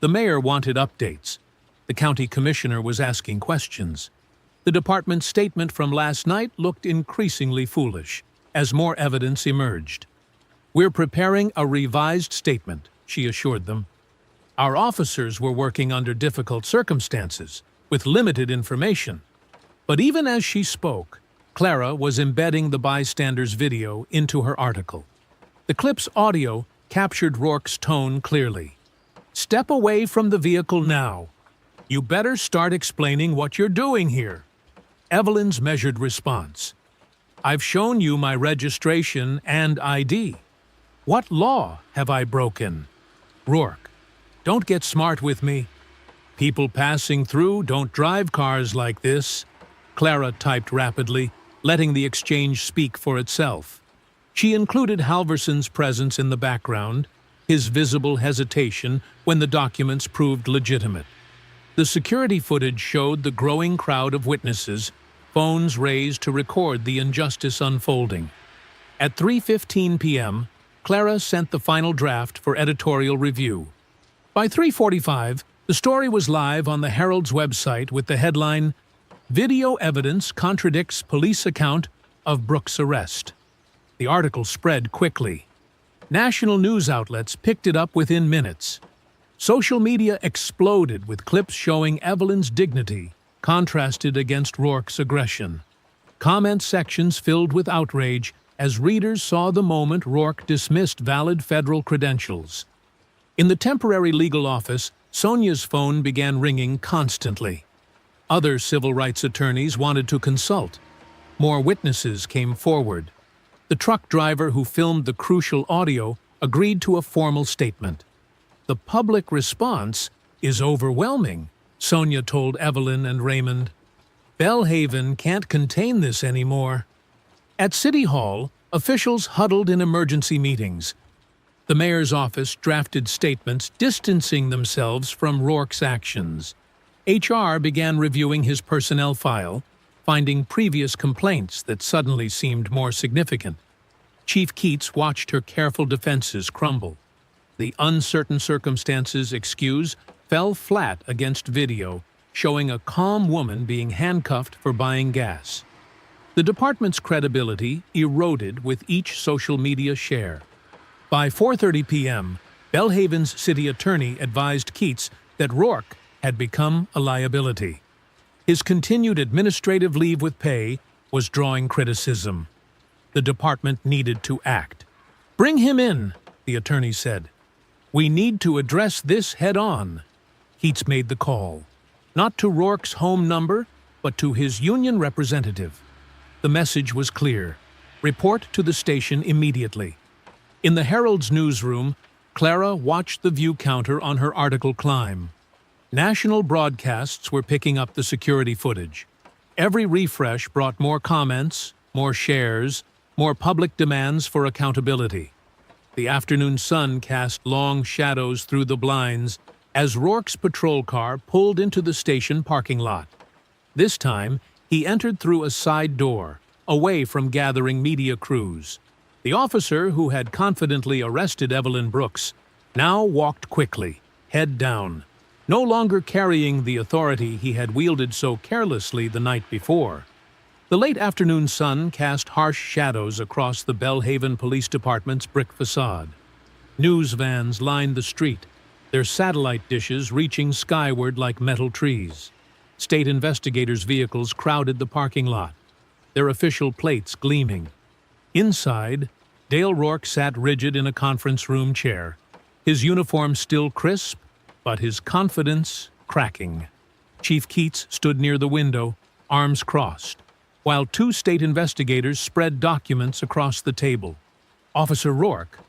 The mayor wanted updates. The county commissioner was asking questions. The department's statement from last night looked increasingly foolish as more evidence emerged. "We're preparing a revised statement," she assured them. "Our officers were working under difficult circumstances, with limited information." But even as she spoke, Clara was embedding the bystander's video into her article. The clip's audio captured Rourke's tone clearly. "Step away from the vehicle now. You better start explaining what you're doing here." Evelyn's measured response. "I've shown you my registration and ID. What law have I broken?" Rourke. "Don't get smart with me. People passing through don't drive cars like this." Clara typed rapidly, letting the exchange speak for itself. She included Halverson's presence in the background, his visible hesitation when the documents proved legitimate. The security footage showed the growing crowd of witnesses, phones raised to record the injustice unfolding. At 3:15 p.m., Clara sent the final draft for editorial review. By 3:45, the story was live on the Herald's website with the headline, "Video Evidence Contradicts Police Account of Brooks' Arrest." The article spread quickly. National news outlets picked it up within minutes. Social media exploded with clips showing Evelyn's dignity contrasted against Rourke's aggression. Comment sections filled with outrage as readers saw the moment Rourke dismissed valid federal credentials. In the temporary legal office, Sonia's phone began ringing constantly. Other civil rights attorneys wanted to consult. More witnesses came forward. The truck driver who filmed the crucial audio agreed to a formal statement. "The public response is overwhelming," Sonia told Evelyn and Raymond. "Bellhaven can't contain this anymore." At City Hall, officials huddled in emergency meetings. The mayor's office drafted statements distancing themselves from Rourke's actions. HR began reviewing his personnel file, finding previous complaints that suddenly seemed more significant. Chief Keats watched her careful defenses crumble. The uncertain circumstances excuse fell flat against video, showing a calm woman being handcuffed for buying gas. The department's credibility eroded with each social media share. By 4:30 p.m., Bellhaven's city attorney advised Keats that Rourke had become a liability. His continued administrative leave with pay was drawing criticism. The department needed to act. "Bring him in," the attorney said. "We need to address this head-on." Keats made the call, not to Rourke's home number, but to his union representative. The message was clear: report to the station immediately. In the Herald's newsroom, Clara watched the view counter on her article climb. National broadcasts were picking up the security footage. Every refresh brought more comments, more shares, more public demands for accountability. The afternoon sun cast long shadows through the blinds as Rourke's patrol car pulled into the station parking lot. This time, he entered through a side door, away from gathering media crews. The officer who had confidently arrested Evelyn Brooks now walked quickly, head down, no longer carrying the authority he had wielded so carelessly the night before. The late afternoon sun cast harsh shadows across the Bellhaven Police Department's brick facade. News vans lined the street, their satellite dishes reaching skyward like metal trees. State investigators' vehicles crowded the parking lot, their official plates gleaming. Inside, Dale Rourke sat rigid in a conference room chair, his uniform still crisp, but his confidence cracking. Chief Keats stood near the window, arms crossed, while two state investigators spread documents across the table. "Officer Rourke,"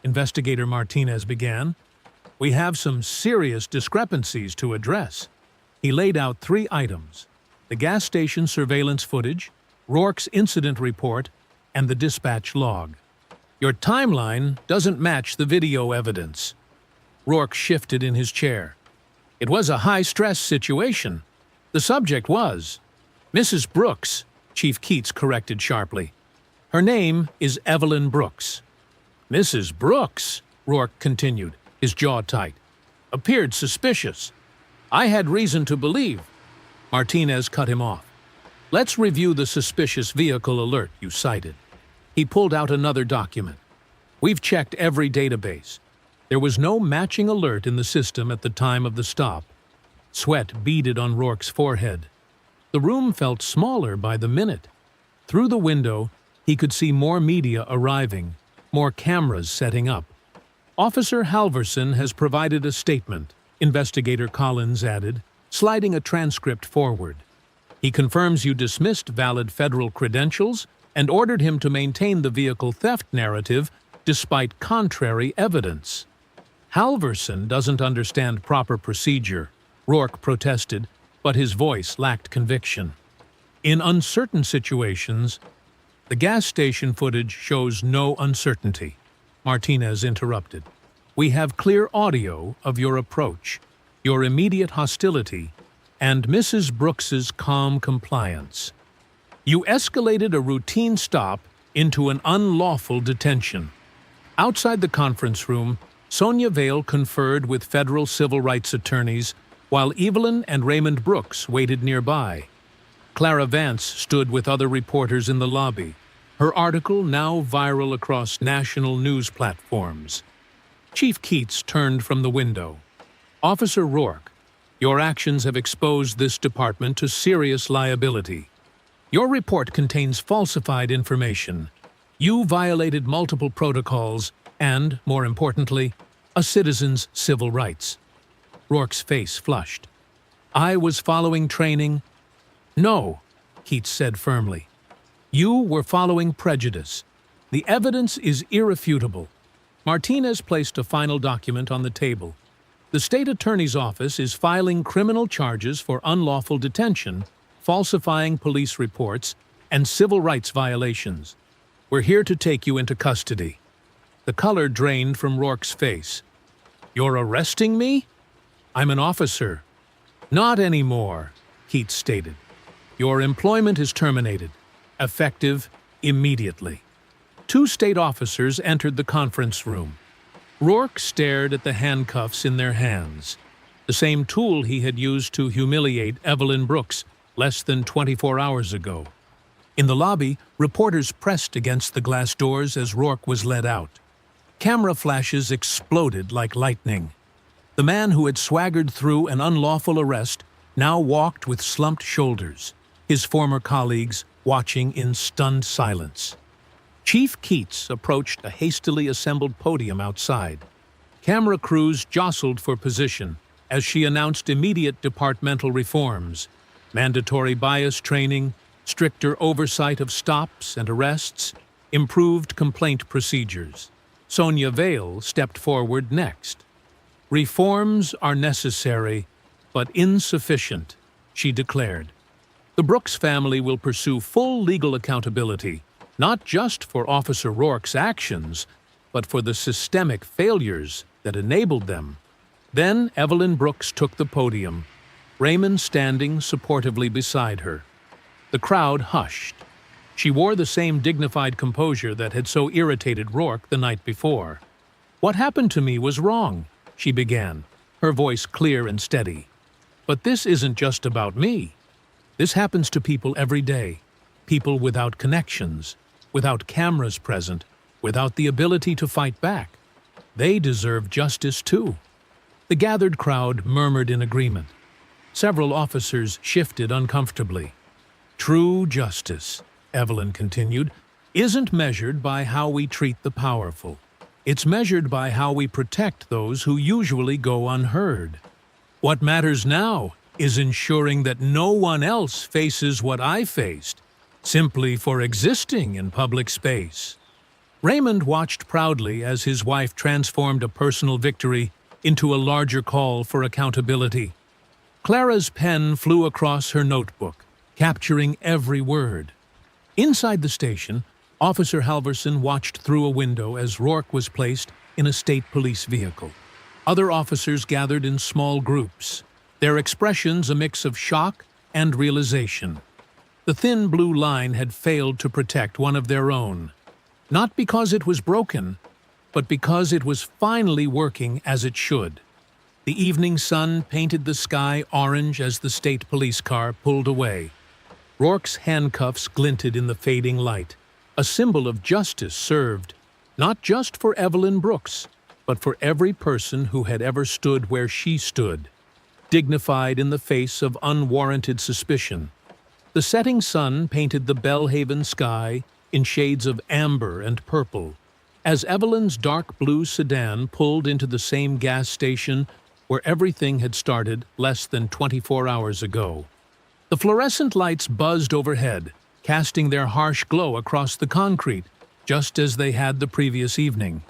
Investigator Martinez began, "we have some serious discrepancies to address." He laid out 3 items: the gas station surveillance footage, Rourke's incident report, and the dispatch log. "Your timeline doesn't match the video evidence." Rourke shifted in his chair. "It was a high-stress situation. The subject was Mrs. Brooks," Chief Keats corrected sharply. "Her name is Evelyn Brooks." "Mrs. Brooks," Rourke continued, his jaw tight, "appeared suspicious. I had reason to believe." Martinez cut him off. "Let's review the suspicious vehicle alert you cited." He pulled out another document. "We've checked every database. There was no matching alert in the system at the time of the stop." Sweat beaded on Rourke's forehead. The room felt smaller by the minute. Through the window, he could see more media arriving, more cameras setting up. "Officer Halverson has provided a statement," Investigator Collins added, sliding a transcript forward. "He confirms you dismissed valid federal credentials and ordered him to maintain the vehicle theft narrative despite contrary evidence." "Halverson doesn't understand proper procedure," Rourke protested, but his voice lacked conviction. "In uncertain situations, the gas station footage shows no uncertainty," Martinez interrupted. "We have clear audio of your approach, your immediate hostility, and Mrs. Brooks's calm compliance. You escalated a routine stop into an unlawful detention." Outside the conference room, Sonia Vale conferred with federal civil rights attorneys, while Evelyn and Raymond Brooks waited nearby. Clara Vance stood with other reporters in the lobby, her article now viral across national news platforms. Chief Keats turned from the window. Officer Rourke, your actions have exposed this department to serious liability. Your report contains falsified information. You violated multiple protocols and, more importantly, a citizen's civil rights. Rourke's face flushed. I was following training. No, Keats said firmly. You were following prejudice. The evidence is irrefutable. Martinez placed a final document on the table. The state attorney's office is filing criminal charges for unlawful detention, falsifying police reports, and civil rights violations. We're here to take you into custody. The color drained from Rourke's face. You're arresting me? I'm an officer. Not anymore, Keats stated. Your employment is terminated, effective immediately. 2 state officers entered the conference room. Rourke stared at the handcuffs in their hands, the same tool he had used to humiliate Evelyn Brooks less than 24 hours ago. In the lobby, reporters pressed against the glass doors as Rourke was led out. Camera flashes exploded like lightning. The man who had swaggered through an unlawful arrest now walked with slumped shoulders, his former colleagues watching in stunned silence. Chief Keats approached a hastily assembled podium outside. Camera crews jostled for position as she announced immediate departmental reforms, mandatory bias training, stricter oversight of stops and arrests, improved complaint procedures. Sonia Vale stepped forward next. Reforms are necessary, but insufficient, she declared. The Brooks family will pursue full legal accountability, not just for Officer Rourke's actions, but for the systemic failures that enabled them. Then Evelyn Brooks took the podium, Raymond standing supportively beside her. The crowd hushed. She wore the same dignified composure that had so irritated Rourke the night before. What happened to me was wrong, she began, her voice clear and steady. But this isn't just about me. This happens to people every day. People without connections, without cameras present, without the ability to fight back. They deserve justice too. The gathered crowd murmured in agreement. Several officers shifted uncomfortably. True justice, Evelyn continued, isn't measured by how we treat the powerful. It's measured by how we protect those who usually go unheard. What matters now is ensuring that no one else faces what I faced, simply for existing in public space. Raymond watched proudly as his wife transformed a personal victory into a larger call for accountability. Clara's pen flew across her notebook, capturing every word. Inside the station, Officer Halverson watched through a window as Rourke was placed in a state police vehicle. Other officers gathered in small groups, their expressions a mix of shock and realization. The thin blue line had failed to protect one of their own, not because it was broken, but because it was finally working as it should. The evening sun painted the sky orange as the state police car pulled away. Rourke's handcuffs glinted in the fading light, a symbol of justice served, not just for Evelyn Brooks, but for every person who had ever stood where she stood, dignified in the face of unwarranted suspicion. The setting sun painted the Belhaven sky in shades of amber and purple, as Evelyn's dark blue sedan pulled into the same gas station where everything had started less than 24 hours ago. The fluorescent lights buzzed overhead, casting their harsh glow across the concrete, just as they had the previous evening.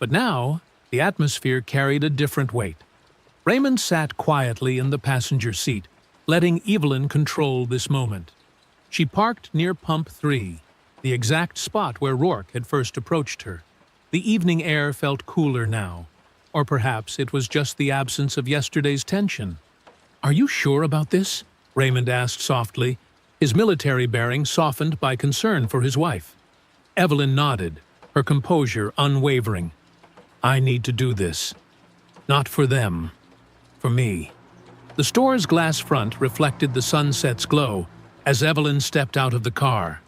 But now, the atmosphere carried a different weight. Raymond sat quietly in the passenger seat, letting Evelyn control this moment. She parked near Pump 3, the exact spot where Rourke had first approached her. The evening air felt cooler now, or perhaps it was just the absence of yesterday's tension. "Are you sure about this?" Raymond asked softly, his military bearing softened by concern for his wife. Evelyn nodded, her composure unwavering. "I need to do this. Not for them. For me." The store's glass front reflected the sunset's glow as Evelyn stepped out of the car.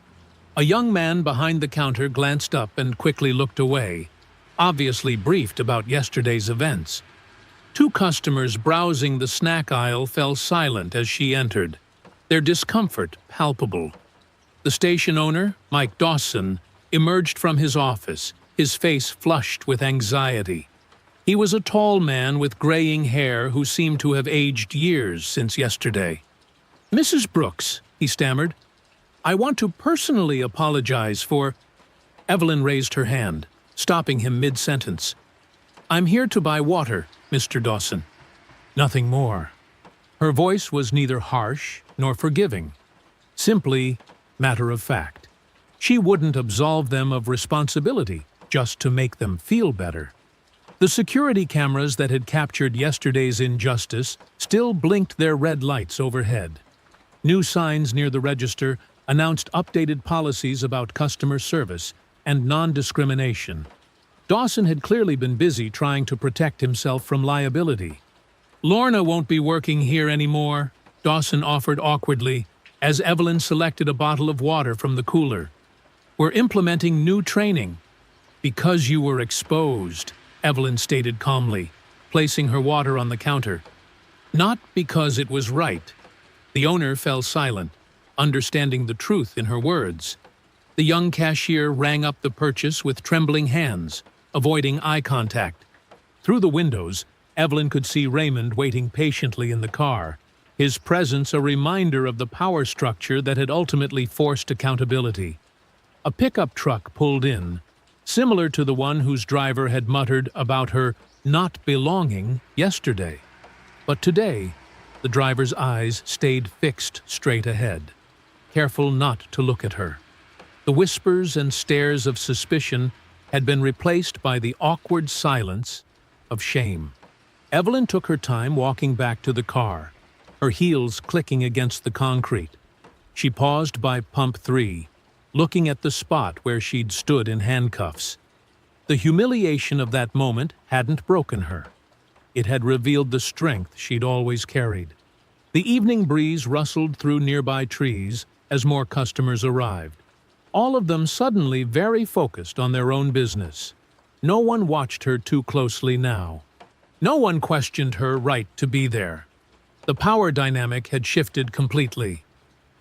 A young man behind the counter glanced up and quickly looked away, obviously briefed about yesterday's events. Two customers browsing the snack aisle fell silent as she entered, their discomfort palpable. The station owner, Mike Dawson, emerged from his office, his face flushed with anxiety. He was a tall man with graying hair who seemed to have aged years since yesterday. "Mrs. Brooks," he stammered, "I want to personally apologize for—" Evelyn raised her hand, stopping him mid-sentence. "I'm here to buy water, Mr. Dawson." Nothing more. Her voice was neither harsh nor forgiving, simply matter of fact. She wouldn't absolve them of responsibility just to make them feel better. The security cameras that had captured yesterday's injustice still blinked their red lights overhead. New signs near the register announced updated policies about customer service and non-discrimination. Dawson had clearly been busy trying to protect himself from liability. "Lorna won't be working here anymore," Dawson offered awkwardly, as Evelyn selected a bottle of water from the cooler. "We're implementing new training." "Because you were exposed," Evelyn stated calmly, placing her water on the counter. "Not because it was right." The owner fell silent, understanding the truth in her words. The young cashier rang up the purchase with trembling hands, avoiding eye contact. Through the windows, Evelyn could see Raymond waiting patiently in the car, his presence a reminder of the power structure that had ultimately forced accountability. A pickup truck pulled in, similar to the one whose driver had muttered about her not belonging yesterday. But today, the driver's eyes stayed fixed straight ahead, careful not to look at her. The whispers and stares of suspicion had been replaced by the awkward silence of shame. Evelyn took her time walking back to the car, her heels clicking against the concrete. She paused by pump 3, looking at the spot where she'd stood in handcuffs. The humiliation of that moment hadn't broken her. It had revealed the strength she'd always carried. The evening breeze rustled through nearby trees as more customers arrived, all of them suddenly very focused on their own business. No one watched her too closely now. No one questioned her right to be there. The power dynamic had shifted completely.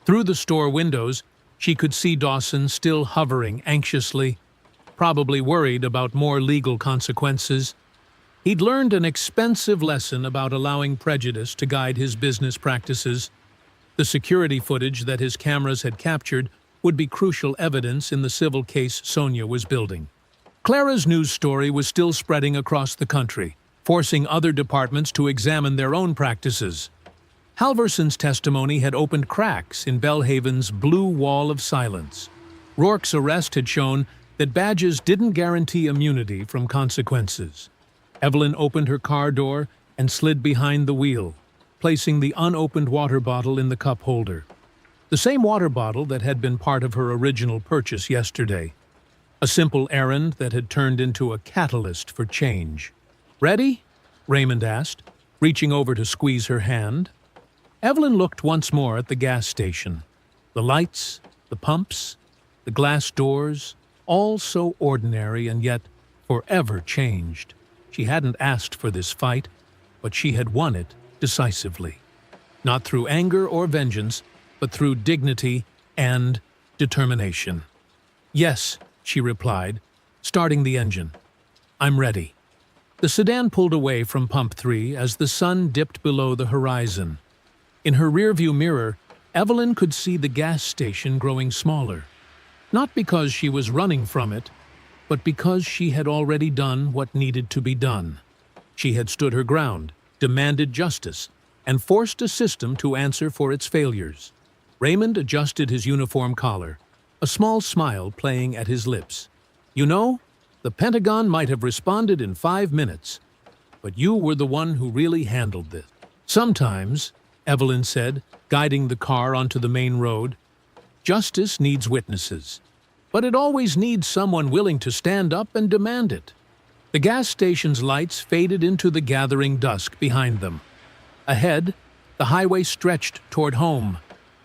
Through the store windows, she could see Dawson still hovering anxiously, probably worried about more legal consequences. He'd learned an expensive lesson about allowing prejudice to guide his business practices. The security footage that his cameras had captured would be crucial evidence in the civil case Sonia was building. Clara's news story was still spreading across the country, forcing other departments to examine their own practices. Halverson's testimony had opened cracks in Belhaven's blue wall of silence. Rourke's arrest had shown that badges didn't guarantee immunity from consequences. Evelyn opened her car door and slid behind the wheel, placing the unopened water bottle in the cup holder. The same water bottle that had been part of her original purchase yesterday. A simple errand that had turned into a catalyst for change. "Ready?" Raymond asked, reaching over to squeeze her hand. Evelyn looked once more at the gas station. The lights, the pumps, the glass doors, all so ordinary and yet forever changed. She hadn't asked for this fight, but she had won it decisively. Not through anger or vengeance, but through dignity and determination. "Yes," she replied, starting the engine. "I'm ready." The sedan pulled away from pump 3 as the sun dipped below the horizon. In her rearview mirror, Evelyn could see the gas station growing smaller. Not because she was running from it, but because she had already done what needed to be done. She had stood her ground, demanded justice, and forced a system to answer for its failures. Raymond adjusted his uniform collar, a small smile playing at his lips. "You know, the Pentagon might have responded in 5 minutes, but you were the one who really handled this." "Sometimes," Evelyn said, guiding the car onto the main road, "justice needs witnesses, but it always needs someone willing to stand up and demand it." The gas station's lights faded into the gathering dusk behind them. Ahead, the highway stretched toward home,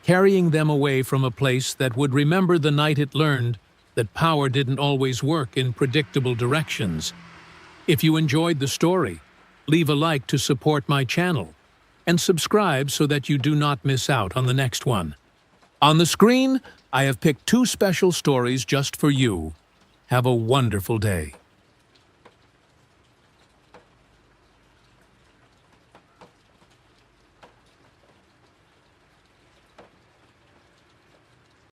carrying them away from a place that would remember the night it learned that power didn't always work in predictable directions. If you enjoyed the story, leave a like to support my channel, and subscribe so that you do not miss out on the next one. On the screen, I have picked 2 special stories just for you. Have a wonderful day.